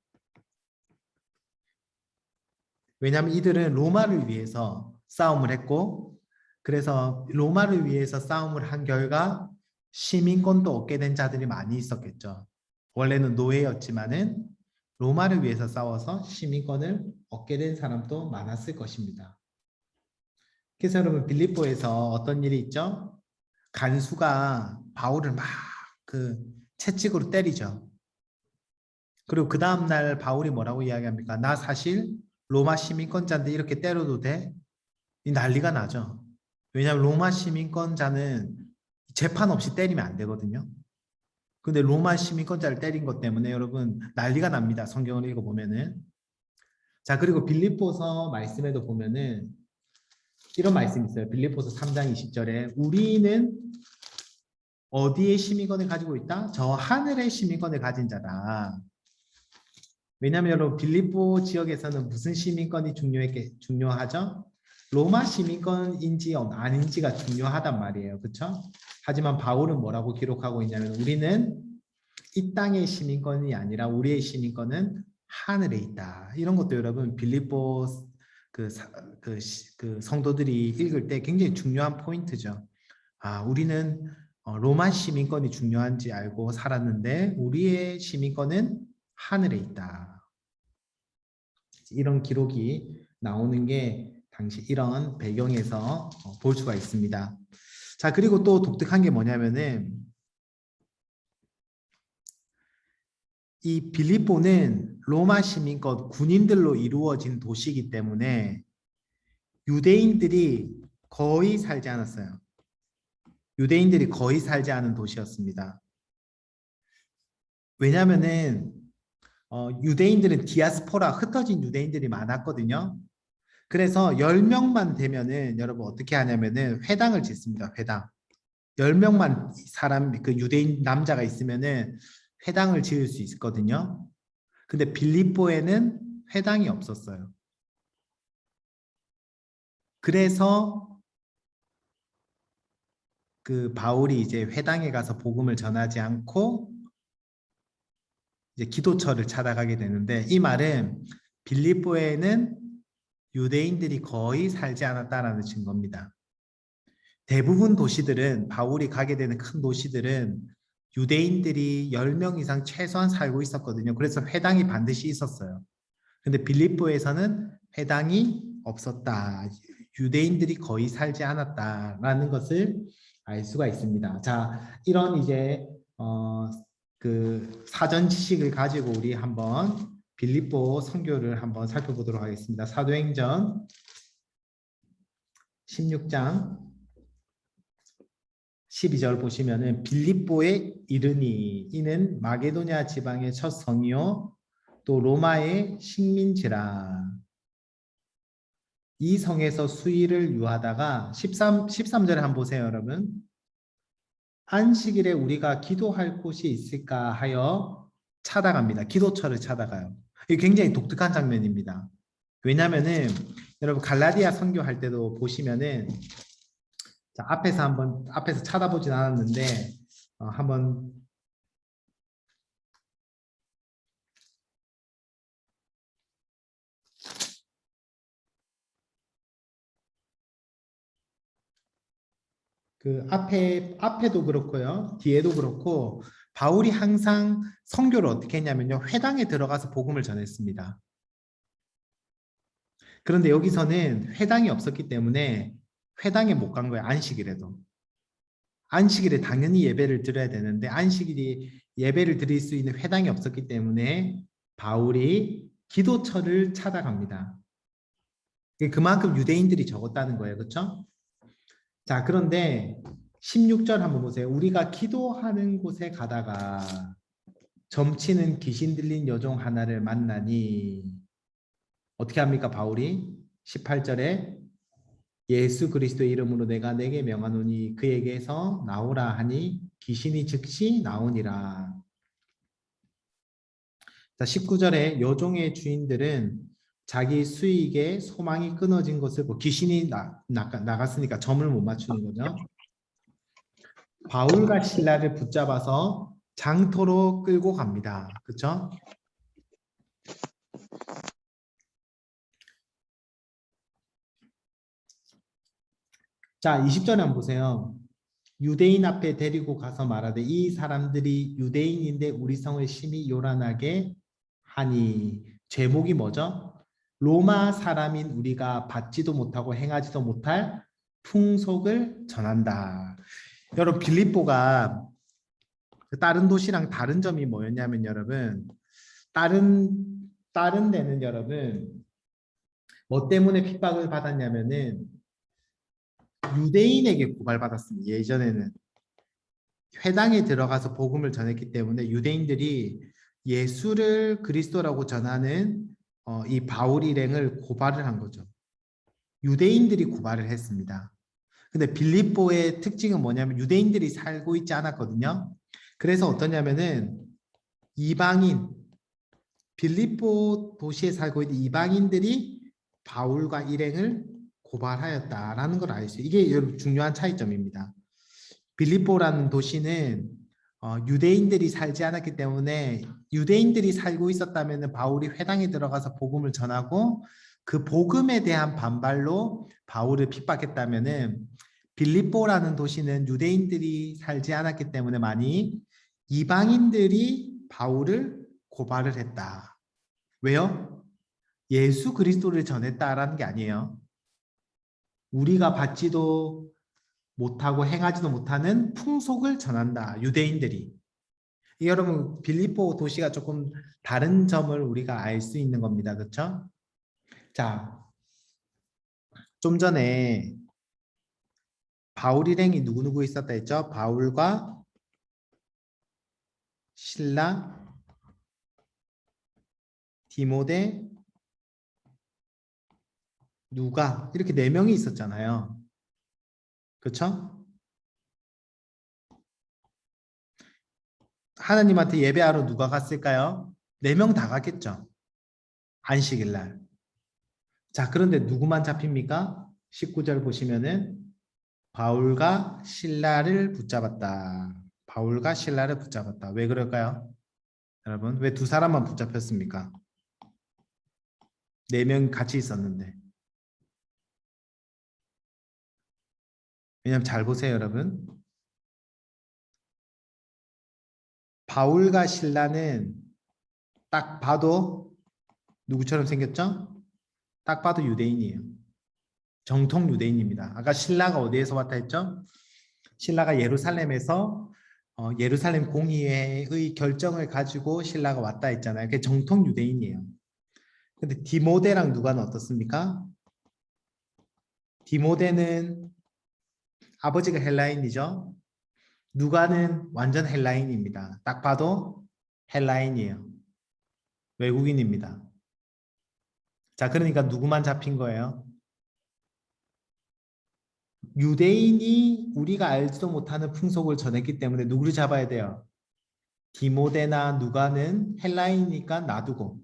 왜냐하면 이들은 로마를 위해서 싸움을 했고 그래서 로마를 위해서 싸움을 한 결과 시민권도 얻게 된 자들이 많이 있었겠죠. 원래는 노예였지만은 로마를 위해서 싸워서 시민권을 얻게 된 사람도 많았을 것입니다. 그래서 여러분 빌립보에서 어떤 일이 있죠? 간수가 바울을 막 그 채찍으로 때리죠. 그리고 그 다음날 바울이 뭐라고 이야기합니까? 나 사실 로마 시민권자인데 이렇게 때려도 돼? 이 난리가 나죠. 왜냐하면 로마 시민권자는 재판 없이 때리면 안 되거든요. 근데 로마 시민권자를 때린 것 때문에 여러분 난리가 납니다. 성경을 읽어보면은. 자, 그리고 빌립보서 말씀에도 보면은 이런 말씀이 있어요. 빌립보서 3장 20절에 우리는 어디에 시민권을 가지고 있다? 저 하늘의 시민권을 가진 자다. 왜냐하면 여러분 빌립보 지역에서는 무슨 시민권이 중요하죠? 로마 시민권인지 아닌지가 중요하단 말이에요. 그렇죠? 하지만 바울은 뭐라고 기록하고 있냐면 우리는 이 땅의 시민권이 아니라 우리의 시민권은 하늘에 있다. 이런 것도 여러분 빌립보 그 성도들이 읽을 때 굉장히 중요한 포인트죠. 아, 우리는 로마 시민권이 중요한지 알고 살았는데 우리의 시민권은 하늘에 있다. 이런 기록이 나오는 게 당시 이런 배경에서 볼 수가 있습니다. 자, 그리고 또 독특한 게 뭐냐면은 이 빌립보는 로마 시민권 군인들로 이루어진 도시이기 때문에 유대인들이 거의 살지 않았어요. 유대인들이 거의 살지 않은 도시였습니다. 왜냐하면은 유대인들은 디아스포라 흩어진 유대인들이 많았거든요. 그래서 10명만 되면은 여러분 어떻게 하냐면은 회당을 짓습니다. 회당. 10명만 사람 그 유대인 남자가 있으면은 회당을 지을 수 있거든요. 근데 빌립보에는 회당이 없었어요. 그래서 그 바울이 이제 회당에 가서 복음을 전하지 않고 이제 기도처를 찾아가게 되는데 이 말은 빌립보에는 유대인들이 거의 살지 않았다라는 증거입니다. 대부분 도시들은 바울이 가게 되는 큰 도시들은 유대인들이 10명 이상 최소한 살고 있었거든요. 그래서 회당이 반드시 있었어요. 근데 빌립보에서는 회당이 없었다. 유대인들이 거의 살지 않았다라는 것을 알 수가 있습니다. 자, 이런 이제 그 사전 지식을 가지고 우리 한번 빌립보 선교를 한번 살펴보도록 하겠습니다. 사도행전 16장 12절 보시면은 빌립보에 이르니 이는 마게도냐 지방의 첫 성이요 또 로마의 식민지라. 이 성에서 수일을 유하다가 13절에 한번 보세요, 여러분. 안식일에 우리가 기도할 곳이 있을까 하여 찾아갑니다. 기도처를 찾아가요. 이게 굉장히 독특한 장면입니다. 왜냐면은 여러분 갈라디아 선교할 때도 보시면은 자, 앞에서 찾아보진 않았는데 한번 그 앞에도 그렇고요. 뒤에도 그렇고 바울이 항상 선교를 어떻게 했냐면요. 회당에 들어가서 복음을 전했습니다. 그런데 여기서는 회당이 없었기 때문에 회당에 못 간 거예요. 안식일에도. 안식일에 당연히 예배를 드려야 되는데 안식일이 예배를 드릴 수 있는 회당이 없었기 때문에 바울이 기도처를 찾아갑니다. 그만큼 유대인들이 적었다는 거예요. 그렇죠? 자, 그런데 16절 한번 보세요. 우리가 기도하는 곳에 가다가 점치는 귀신 들린 여종 하나를 만나니 어떻게 합니까? 바울이 18절에 예수 그리스도의 이름으로 내가 내게 명하노니 그에게서 나오라 하니 귀신이 즉시 나오니라. 자, 19절에 여종의 주인들은 자기 수익에 소망이 끊어진 것을 귀신이 나갔으니까 점을 못 맞추는 거죠. 바울과 신라를 붙잡아서 장터로 끌고 갑니다. 그렇죠? 자, 20절에 한번 보세요. 유대인 앞에 데리고 가서 말하되 이 사람들이 유대인인데 우리 성을 심히 요란하게 하니 제목이 뭐죠? 로마 사람인 우리가 받지도 못하고 행하지도 못할 풍속을 전한다. 여러분 빌립보가 다른 도시랑 다른 점이 뭐였냐면 여러분 다른 데는 여러분 뭐 때문에 핍박을 받았냐면은 유대인에게 고발받았습니다. 예전에는 회당에 들어가서 복음을 전했기 때문에 유대인들이 예수를 그리스도라고 전하는 이 바울 일행을 고발을 한 거죠. 유대인들이 고발을 했습니다. 근데 빌립보의 특징은 뭐냐면 유대인들이 살고 있지 않았거든요. 그래서 어떠냐면은 이방인 빌립보 도시에 살고 있는 이방인들이 바울과 일행을 고발하였다라는 걸 알 수 있어요. 이게 여러분 중요한 차이점입니다. 빌립보라는 도시는 유대인들이 살지 않았기 때문에 유대인들이 살고 있었다면 바울이 회당에 들어가서 복음을 전하고 그 복음에 대한 반발로 바울을 핍박했다면은 빌립보라는 도시는 유대인들이 살지 않았기 때문에 많이 이방인들이 바울을 고발을 했다. 왜요? 예수 그리스도를 전했다라는 게 아니에요. 우리가 받지도 못하고 행하지도 못하는 풍속을 전한다. 유대인들이. 여러분 빌립보 도시가 조금 다른 점을 우리가 알 수 있는 겁니다. 그렇죠? 자, 좀 전에 바울 일행이 누구누구 있었다 했죠? 바울과 실라, 디모데, 누가 이렇게 네 명이 있었잖아요. 그렇죠? 하나님한테 예배하러 누가 갔을까요? 네 명 다 갔겠죠. 안식일 날. 자, 그런데 누구만 잡힙니까? 19절 보시면은 바울과 실라를 붙잡았다. 바울과 실라를 붙잡았다. 왜 그럴까요? 여러분, 왜 두 사람만 붙잡혔습니까? 네 명 같이 있었는데. 왜냐면 잘 보세요, 여러분. 바울과 실라는 딱 봐도 누구처럼 생겼죠? 딱 봐도 유대인이에요. 정통 유대인입니다. 아까 신라가 어디에서 왔다 했죠? 신라가 예루살렘에서 예루살렘 공의회의 결정을 가지고 신라가 왔다 했잖아요. 그게 정통 유대인이에요. 근데 디모데랑 누가는 어떻습니까? 디모데는 아버지가 헬라인이죠. 누가는 완전 헬라인입니다. 딱 봐도 헬라인이에요. 외국인입니다. 자, 그러니까 누구만 잡힌 거예요? 유대인이 우리가 알지도 못하는 풍속을 전했기 때문에 누구를 잡아야 돼요? 디모데나 누가는 헬라인이니까 놔두고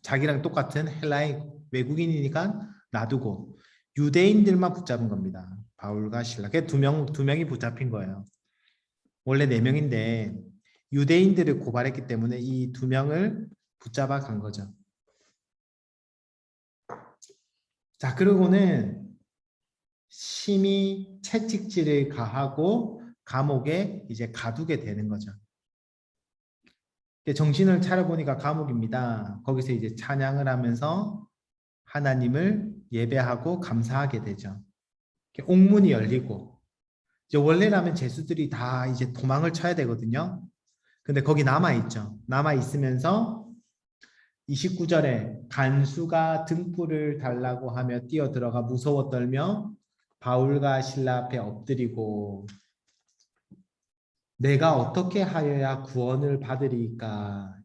자기랑 똑같은 헬라인 외국인이니까 놔두고 유대인들만 붙잡은 겁니다. 바울과 실라. 그게 두 명이 붙잡힌 거예요. 원래 네 명인데 유대인들을 고발했기 때문에 이 두 명을 붙잡아 간 거죠. 자, 그러고는 심히 채찍질을 가하고 감옥에 이제 가두게 되는 거죠. 정신을 차려보니까 감옥입니다. 거기서 이제 찬양을 하면서 하나님을 예배하고 감사하게 되죠. 옥문이 열리고 이제 원래라면 죄수들이 다 이제 도망을 쳐야 되거든요. 근데 거기 남아 있죠. 남아 있으면서 29절에 간수가 등불을 달라고 하며 뛰어 들어가 무서워 떨며 바울과 실라 앞에 엎드리고 내가 어떻게 하여야 구원을 받으리까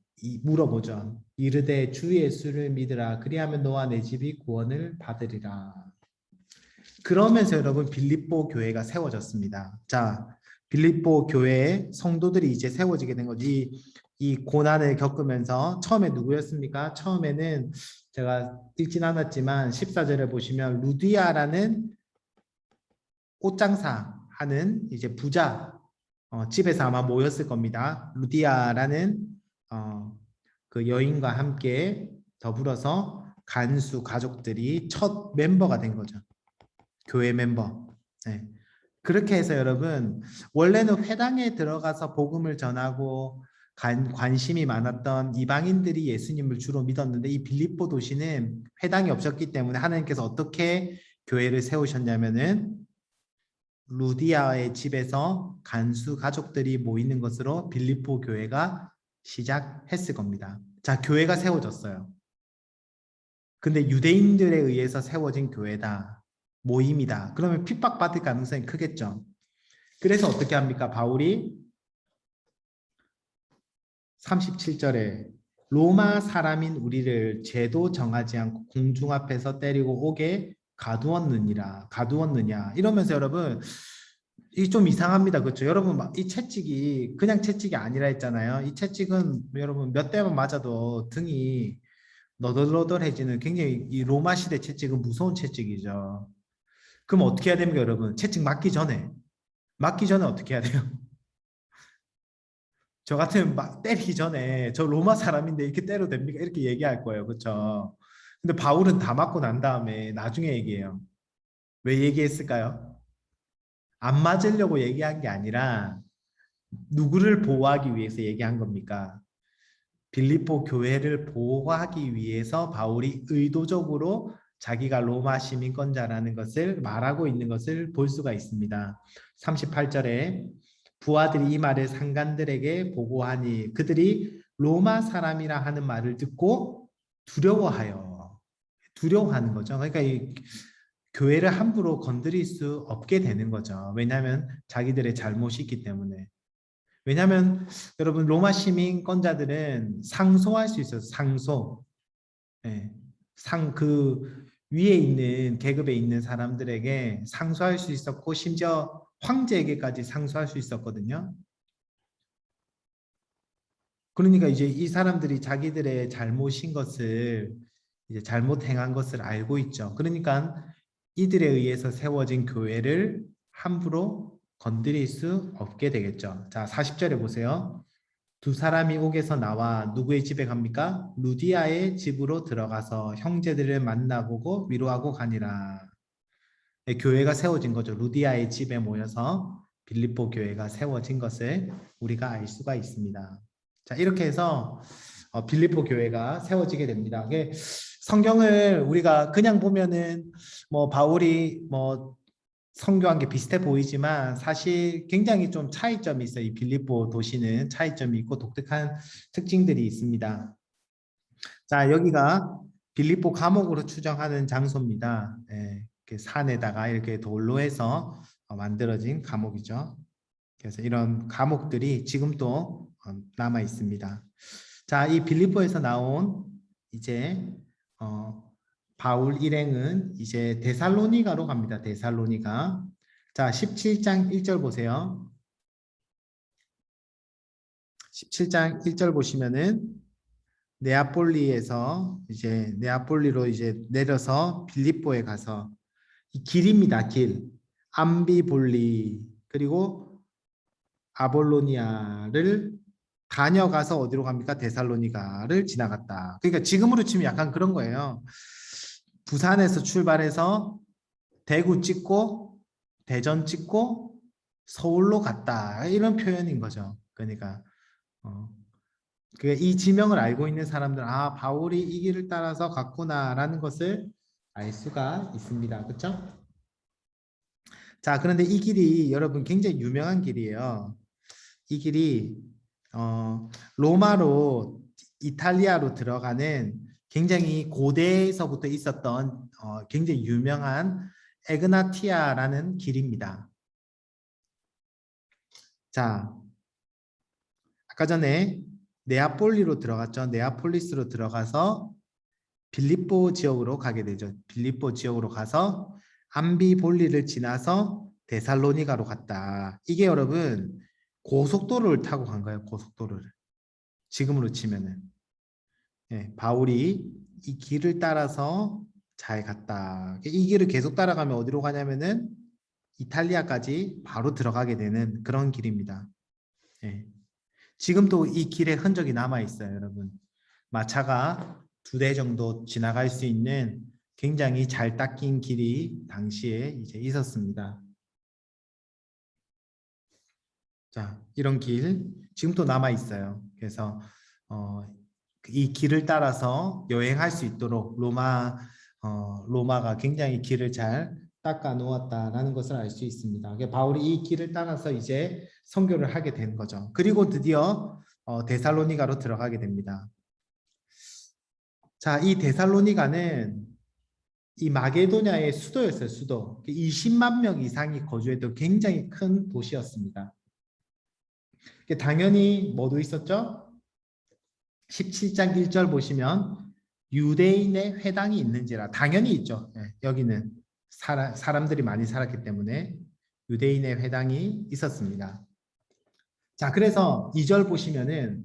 물어보죠. 이르되 주 예수를 믿으라 그리하면 너와 내 집이 구원을 받으리라. 그러면서 여러분 빌립보 교회가 세워졌습니다. 자, 빌립보 교회에 성도들이 이제 세워지게 된 거지. 이 고난을 겪으면서 처음에 누구였습니까? 처음에는 제가 읽진 않았지만 14절에 보시면 루디아라는 옷장사 하는 이제 부자 집에서 아마 모였을 겁니다. 루디아라는 그 여인과 함께 더불어서 간수 가족들이 첫 멤버가 된 거죠. 교회 멤버. 네. 그렇게 해서 여러분 원래는 회당에 들어가서 복음을 전하고 관심이 많았던 이방인들이 예수님을 주로 믿었는데 이 빌립보 도시는 회당이 없었기 때문에 하나님께서 어떻게 교회를 세우셨냐면은 루디아의 집에서 간수 가족들이 모이는 것으로 빌립보 교회가 시작했을 겁니다. 자, 교회가 세워졌어요. 근데 유대인들에 의해서 세워진 교회다. 모임이다. 그러면 핍박받을 가능성이 크겠죠. 그래서 어떻게 합니까? 바울이 37절에 로마 사람인 우리를 죄도 정하지 않고 공중 앞에서 때리고 옥에 가두었느냐 이러면서 여러분 이게 좀 이상합니다. 그렇죠? 여러분 이 채찍이 그냥 채찍이 아니라 했잖아요. 이 채찍은 여러분 몇 대만 맞아도 등이 너덜너덜해지는 굉장히 이 로마 시대 채찍은 무서운 채찍이죠. 그럼 어떻게 해야 됩니까, 여러분? 채찍 맞기 전에 어떻게 해야 돼요? 저 같으면 막 때리기 전에 저 로마 사람인데 이렇게 때려도 됩니까? 이렇게 얘기할 거예요. 그렇죠? 근데 바울은 다 맞고 난 다음에 나중에 얘기해요. 왜 얘기했을까요? 안 맞으려고 얘기한 게 아니라 누구를 보호하기 위해서 얘기한 겁니까? 빌립보 교회를 보호하기 위해서 바울이 의도적으로 자기가 로마 시민권자라는 것을 말하고 있는 것을 볼 수가 있습니다. 38절에 부하들이 이 말을 상관들에게 보고하니 그들이 로마 사람이라 하는 말을 듣고 두려워하는 거죠. 그러니까 이 교회를 함부로 건드릴 수 없게 되는 거죠. 왜냐하면 자기들의 잘못이 있기 때문에. 왜냐하면 여러분 로마 시민권자들은 상소할 수 있어요. 상소. 예. 그 위에 있는 계급에 있는 사람들에게 상소할 수 있었고 심지어 황제에게까지 상소할 수 있었거든요. 그러니까 이제 이 사람들이 자기들의 잘못인 것을 이제 잘못 행한 것을 알고 있죠. 그러니까 이들에 의해서 세워진 교회를 함부로 건드릴 수 없게 되겠죠. 자, 40절에 보세요. 두 사람이 옥에서 나와 누구의 집에 갑니까? 루디아의 집으로 들어가서 형제들을 만나보고 위로하고 가니라. 네, 교회가 세워진 거죠. 루디아의 집에 모여서 빌립보 교회가 세워진 것을 우리가 알 수가 있습니다. 자, 이렇게 해서 빌립보 교회가 세워지게 됩니다. 성경을 우리가 그냥 보면은 뭐 바울이 뭐 선교한 게 비슷해 보이지만 사실 굉장히 좀 차이점이 있어요. 이 빌립보 도시는 차이점이 있고 독특한 특징들이 있습니다. 자, 여기가 빌립보 감옥으로 추정하는 장소입니다. 네, 이렇게 산에다가 이렇게 돌로 해서 만들어진 감옥이죠. 그래서 이런 감옥들이 지금도 남아 있습니다. 자, 이 빌립보에서 나온 이제 바울 일행은 이제 데살로니가로 갑니다. 데살로니가. 자, 17장 1절 보세요. 17장 1절 보시면은 네아폴리로 이제 내려서 빌립보에 가서 이 길입니다. 길. 암비볼리 그리고 아볼로니아를 다녀가서 어디로 갑니까? 데살로니가를 지나갔다. 그러니까 지금으로 치면 약간 그런 거예요. 부산에서 출발해서 대구 찍고 대전 찍고 서울로 갔다. 이런 표현인 거죠. 그러니까 이 지명을 알고 있는 사람들은 아, 바울이 이 길을 따라서 갔구나라는 것을 알 수가 있습니다. 그렇죠? 자, 그런데 이 길이 여러분 굉장히 유명한 길이에요. 이 길이 로마로 이탈리아로 들어가는 굉장히 고대에서부터 있었던 굉장히 유명한 에그나티아라는 길입니다. 자, 아까 전에 네아폴리로 들어갔죠. 네아폴리스로 들어가서 빌립보 지역으로 가게 되죠. 빌립보 지역으로 가서 암비볼리를 지나서 데살로니가로 갔다. 이게 여러분 고속도로를 타고 간 거예요. 고속도로를. 지금으로 치면은. 예, 바울이 이 길을 따라서 잘 갔다. 이 길을 계속 따라가면 어디로 가냐면은 이탈리아까지 바로 들어가게 되는 그런 길입니다. 예. 지금도 이 길에 흔적이 남아 있어요, 여러분. 마차가 2대 정도 지나갈 수 있는 굉장히 잘 닦인 길이 당시에 이제 있었습니다. 자, 이런 길 지금도 남아 있어요. 그래서 이 길을 따라서 여행할 수 있도록 로마가 굉장히 길을 잘 닦아 놓았다라는 것을 알 수 있습니다. 바울이 이 길을 따라서 이제 선교를 하게 된 거죠. 그리고 드디어 데살로니가로 들어가게 됩니다. 자, 이 데살로니가는 이 마게도냐의 수도였어요. 수도. 20만 명 이상이 거주했던 굉장히 큰 도시였습니다. 당연히 뭐도 있었죠? 17장 1절 보시면 유대인의 회당이 있는지라 당연히 있죠. 네, 여기는 사람들이 많이 살았기 때문에 유대인의 회당이 있었습니다. 자, 그래서 2절 보시면은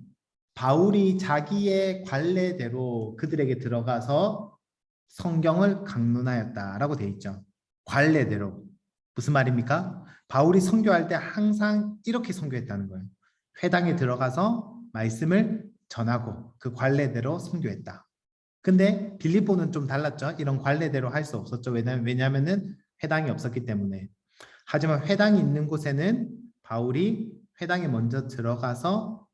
바울이 자기의 관례대로 그들에게 들어가서 성경을 강론하였다라고 돼 있죠. 관례대로. 무슨 말입니까? 바울이 선교할 때 항상 이렇게 선교했다는 거예요. 회당에 들어가서 말씀을 전하고 그 관례대로 선교했다. 근데 빌립보는 좀 달랐죠. 이런 관례대로 할 수 없었죠. 왜냐하면은 회당이 없었기 때문에. 하지만 회당이 있는 곳에는 바울이 회당에 먼저 들어가서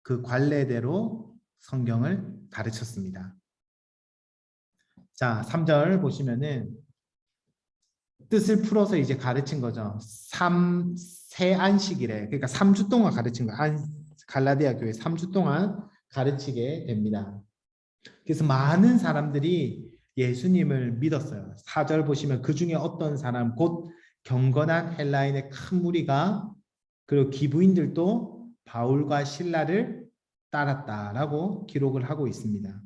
그 관례대로 성경을 가르쳤습니다. 자, 3절 보시면은 뜻을 풀어서 이제 가르친 거죠. 새 안식일에 그러니까 3주 동안 가르친 거예요. 갈라디아 교회 3주 동안 가르치게 됩니다. 그래서 많은 사람들이 예수님을 믿었어요. 4절 보시면 그 중에 어떤 사람 곧 경건한 헬라인의 큰 무리가 그리고 기부인들도 바울과 실라를 따랐다라고 기록을 하고 있습니다.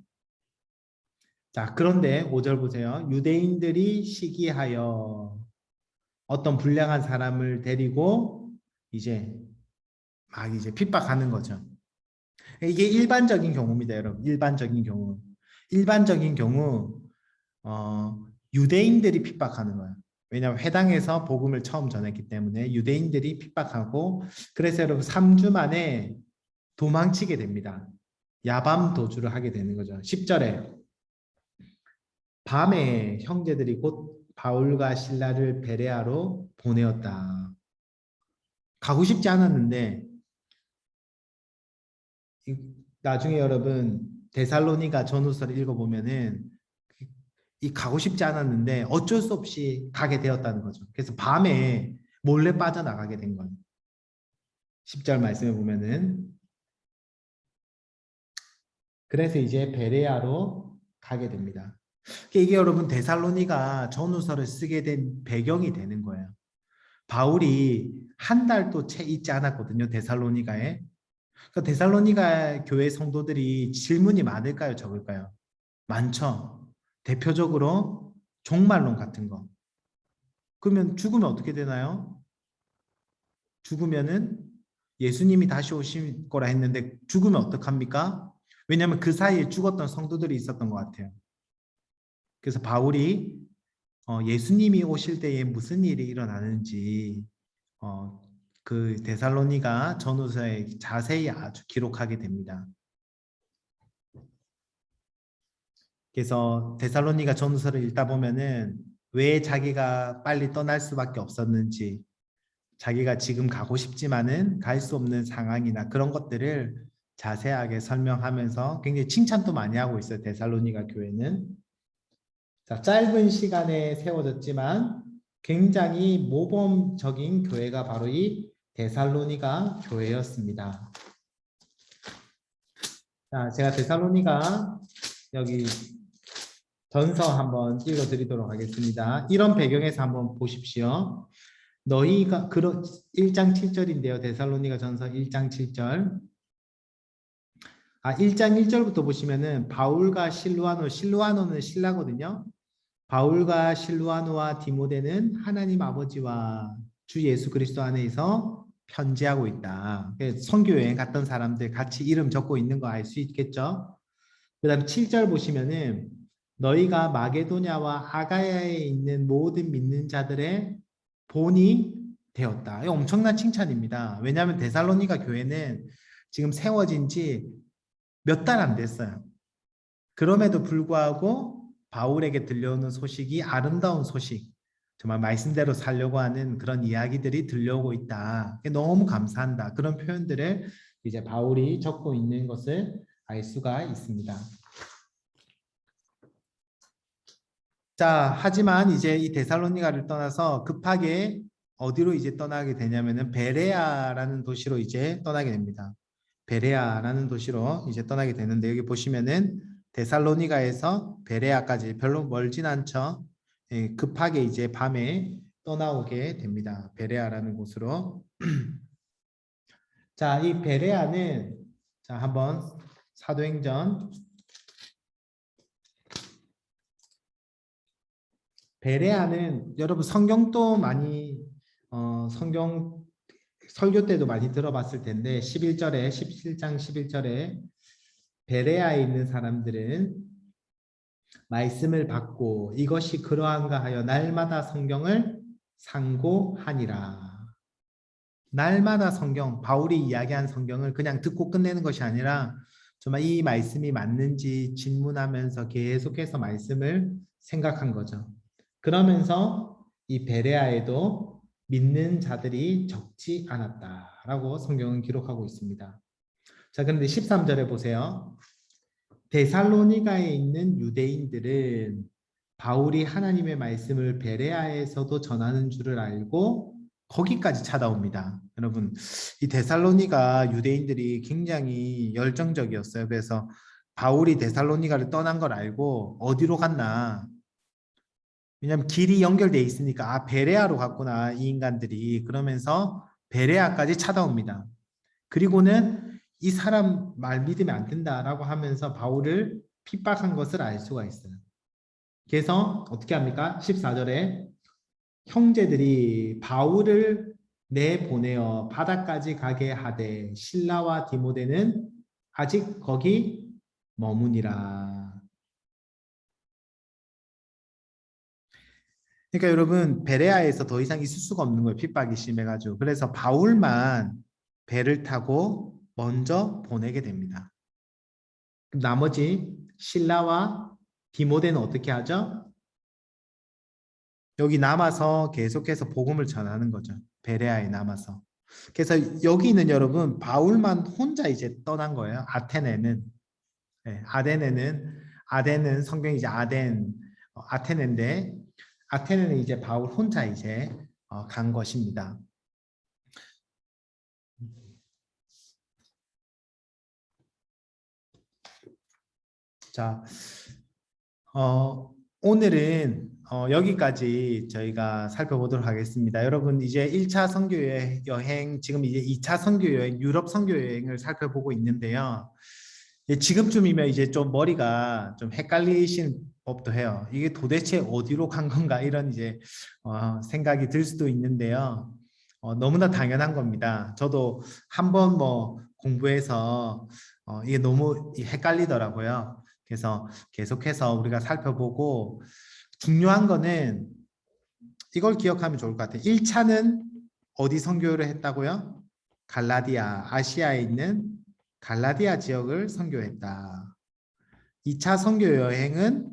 자, 그런데 5절 보세요. 유대인들이 시기하여 어떤 불량한 사람을 데리고 이제 막 이제 핍박하는 거죠. 이게 일반적인 경우입니다, 여러분. 일반적인 경우. 일반적인 경우 유대인들이 핍박하는 거예요. 왜냐하면 회당에서 복음을 처음 전했기 때문에 유대인들이 핍박하고 그래서 여러분 3주 만에 도망치게 됩니다. 야밤 도주를 하게 되는 거죠. 10절에 밤에 형제들이 곧 바울과 실라를 베레아로 보내었다. 가고 싶지 않았는데 나중에 여러분 데살로니가 전후서를 읽어보면은 이 가고 싶지 않았는데 어쩔 수 없이 가게 되었다는 거죠. 그래서 밤에 몰래 빠져나가게 된 거예요. 10절 말씀에 보면은 그래서 이제 베레아로 가게 됩니다. 이게 여러분 데살로니가 전후서를 쓰게 된 배경이 되는 거예요. 바울이 한 달도 채 있지 않았거든요. 데살로니가에. 그러니까 데살로니가 교회 성도들이 질문이 많을까요? 적을까요? 많죠. 대표적으로 종말론 같은 거. 그러면 죽으면 어떻게 되나요? 죽으면은 예수님이 다시 오실 거라 했는데 죽으면 어떡합니까? 왜냐하면 그 사이에 죽었던 성도들이 있었던 것 같아요. 그래서 바울이 예수님이 오실 때에 무슨 일이 일어나는지 그 데살로니가 전후서에 자세히 아주 기록하게 됩니다. 그래서 데살로니가 전후서를 읽다 보면은 왜 자기가 빨리 떠날 수밖에 없었는지, 자기가 지금 가고 싶지만은 갈 수 없는 상황이나 그런 것들을 자세하게 설명하면서 굉장히 칭찬도 많이 하고 있어요. 데살로니가 교회는. 자, 짧은 시간에 세워졌지만 굉장히 모범적인 교회가 바로 이 데살로니가 교회였습니다. 자, 제가 데살로니가 여기 전서 한번 읽어드리도록 하겠습니다. 이런 배경에서 한번 보십시오. 너희가 1장 7절인데요. 데살로니가 전서 1장 7절. 1장 1절부터 보시면은 바울과 실루아노는 신라거든요. 바울과 실루아노와 디모데는 하나님 아버지와 주 예수 그리스도 안에서 편지하고 있다. 선교 여행 갔던 사람들 같이 이름 적고 있는 거 알 수 있겠죠? 그다음 7절 보시면은 너희가 마게도냐와 아가야에 있는 모든 믿는 자들의 본이 되었다. 이거 엄청난 칭찬입니다. 왜냐하면 데살로니가 교회는 지금 세워진 지 몇 달 안 됐어요. 그럼에도 불구하고 바울에게 들려오는 소식이 아름다운 소식, 정말 말씀대로 살려고 하는 그런 이야기들이 들려오고 있다. 너무 감사한다. 그런 표현들을 이제 바울이 적고 있는 것을 알 수가 있습니다. 자, 하지만 이제 이 데살로니가를 떠나서 급하게 어디로 이제 떠나게 되냐면은 베레아라는 도시로 이제 떠나게 됩니다. 베레아라는 도시로 이제 떠나게 되는데 여기 보시면은 데살로니가에서 베레아까지 별로 멀진 않죠. 예, 급하게 이제 밤에 떠나오게 됩니다. 베레아라는 곳으로. 자, 이 베레아는 자, 한번 사도행전 베레아는 여러분 성경도 많이 성경 설교 때도 많이 들어봤을 텐데 11절에 17장 11절에 베레아에 있는 사람들은 말씀을 받고 이것이 그러한가 하여 날마다 성경을 상고하니라. 날마다 성경, 바울이 이야기한 성경을 그냥 듣고 끝내는 것이 아니라 정말 이 말씀이 맞는지 질문하면서 계속해서 말씀을 생각한 거죠. 그러면서 이 베레아에도 믿는 자들이 적지 않았다라고 성경은 기록하고 있습니다. 자, 그런데 13절에 보세요. 데살로니가에 있는 유대인들은 바울이 하나님의 말씀을 베레아에서도 전하는 줄을 알고 거기까지 찾아옵니다. 여러분, 이 데살로니가 유대인들이 굉장히 열정적이었어요. 그래서 바울이 데살로니가를 떠난 걸 알고 어디로 갔나? 왜냐하면 길이 연결돼 있으니까 베레아로 갔구나 이 인간들이 그러면서 베레아까지 찾아옵니다. 그리고는 이 사람 말 믿으면 안 된다라고 하면서 바울을 핍박한 것을 알 수가 있어요. 그래서 어떻게 합니까? 14절에 형제들이 바울을 내보내어 바다까지 가게 하되 실라와 디모데는 아직 거기 머무니라. 그러니까 여러분 베레아에서 더 이상 있을 수가 없는 거예요. 핍박이 심해가지고. 그래서 바울만 배를 타고 먼저 보내게 됩니다. 나머지 실라와 디모데는 어떻게 하죠? 여기 남아서 계속해서 복음을 전하는 거죠. 베레아에 남아서. 그래서 여기는 여러분 바울만 혼자 이제 떠난 거예요. 아테네는. 네, 아덴은 성경이 이제 아테네인데 아테네는 이제 바울 혼자 이제 간 것입니다. 자, 오늘은 여기까지 저희가 살펴보도록 하겠습니다. 여러분 이제 1차 선교 여행, 지금 이제 2차 선교 여행, 유럽 선교 여행을 살펴보고 있는데요. 지금쯤이면 이제 좀 머리가 좀 헷갈리신 법도 해요. 이게 도대체 어디로 간 건가 이런 이제 생각이 들 수도 있는데요. 너무나 당연한 겁니다. 저도 한번 뭐 공부해서 이게 너무 헷갈리더라고요. 그래서 계속해서 우리가 살펴보고 중요한 거는 이걸 기억하면 좋을 것 같아요. 1차는 어디 선교를 했다고요? 갈라디아, 아시아에 있는 갈라디아 지역을 선교했다. 2차 선교 여행은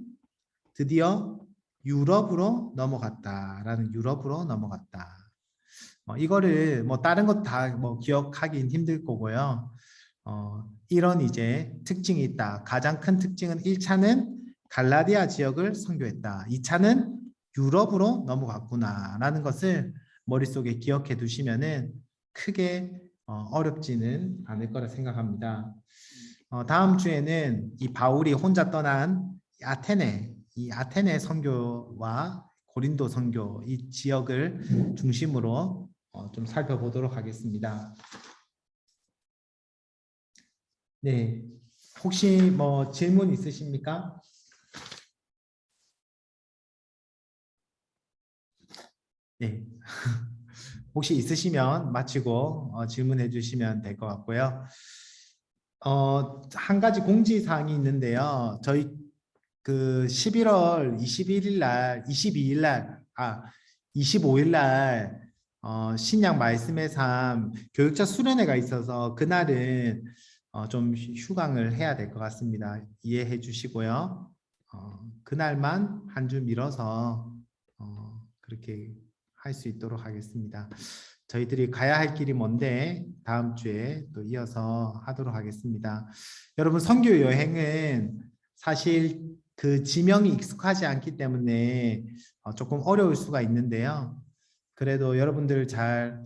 드디어 유럽으로 넘어갔다. 이거를 뭐 다른 것 다 뭐 기억하긴 힘들 거고요. 이런 이제 특징이 있다. 가장 큰 특징은 1차는 갈라디아 지역을 선교했다. 2차는 유럽으로 넘어갔구나라는 것을 머릿속에 기억해 두시면은 크게 어렵지는 않을 거라 생각합니다. 다음 주에는 이 바울이 혼자 떠난 이 아테네 선교와 고린도 선교 이 지역을 중심으로 좀 살펴보도록 하겠습니다. 네, 혹시 뭐 질문 있으십니까? 네, 혹시 있으시면 마치고 질문해 주시면 될 것 같고요. 한 가지 공지사항이 있는데요. 저희 그 11월 21일 날, 22일 날, 25일 날 신약 말씀의 삶 교육자 수련회가 있어서 그날은 좀 휴강을 해야 될 것 같습니다. 이해해 주시고요. 그날만 한 주 미뤄서 그렇게 할 수 있도록 하겠습니다. 저희들이 가야 할 길이 먼데 다음 주에 또 이어서 하도록 하겠습니다. 여러분 선교 여행은 사실 그 지명이 익숙하지 않기 때문에 조금 어려울 수가 있는데요. 그래도 여러분들 잘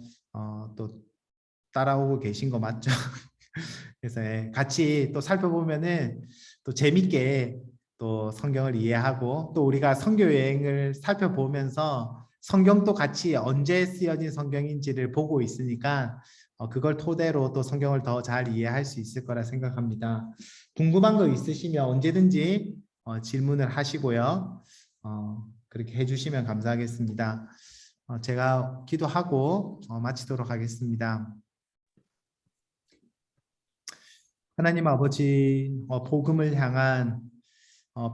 또 따라오고 계신 거 맞죠? 그래서 같이 또 살펴보면은 또 재밌게 또 성경을 이해하고 또 우리가 선교 여행을 살펴보면서 성경도 같이 언제 쓰여진 성경인지를 보고 있으니까 그걸 토대로 또 성경을 더 잘 이해할 수 있을 거라 생각합니다. 궁금한 거 있으시면 언제든지 질문을 하시고요. 그렇게 해주시면 감사하겠습니다. 제가 기도하고 마치도록 하겠습니다. 하나님 아버지, 복음을 향한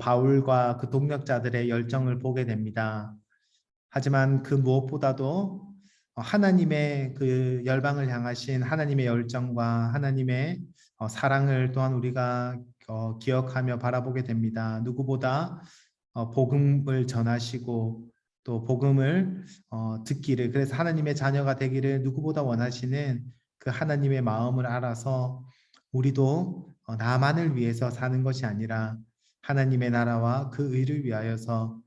바울과 그 동력자들의 열정을 보게 됩니다. 하지만 그 무엇보다도 하나님의 그 열방을 향하신 하나님의 열정과 하나님의 사랑을 또한 우리가 기억하며 바라보게 됩니다. 누구보다 복음을 전하시고 또 복음을 듣기를 그래서 하나님의 자녀가 되기를 누구보다 원하시는 그 하나님의 마음을 알아서 우리도 나만을 위해서 사는 것이 아니라 하나님의 나라와 그 의를 위하여서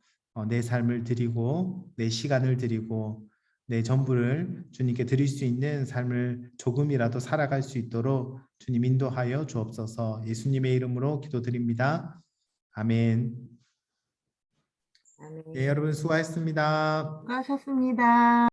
내 삶을 드리고 내 시간을 드리고 내 전부를 주님께 드릴 수 있는 삶을 조금이라도 살아갈 수 있도록 주님 인도하여 주옵소서. 예수님의 이름으로 기도드립니다. 아멘. 네, 여러분 수고하셨습니다. 수고하셨습니다.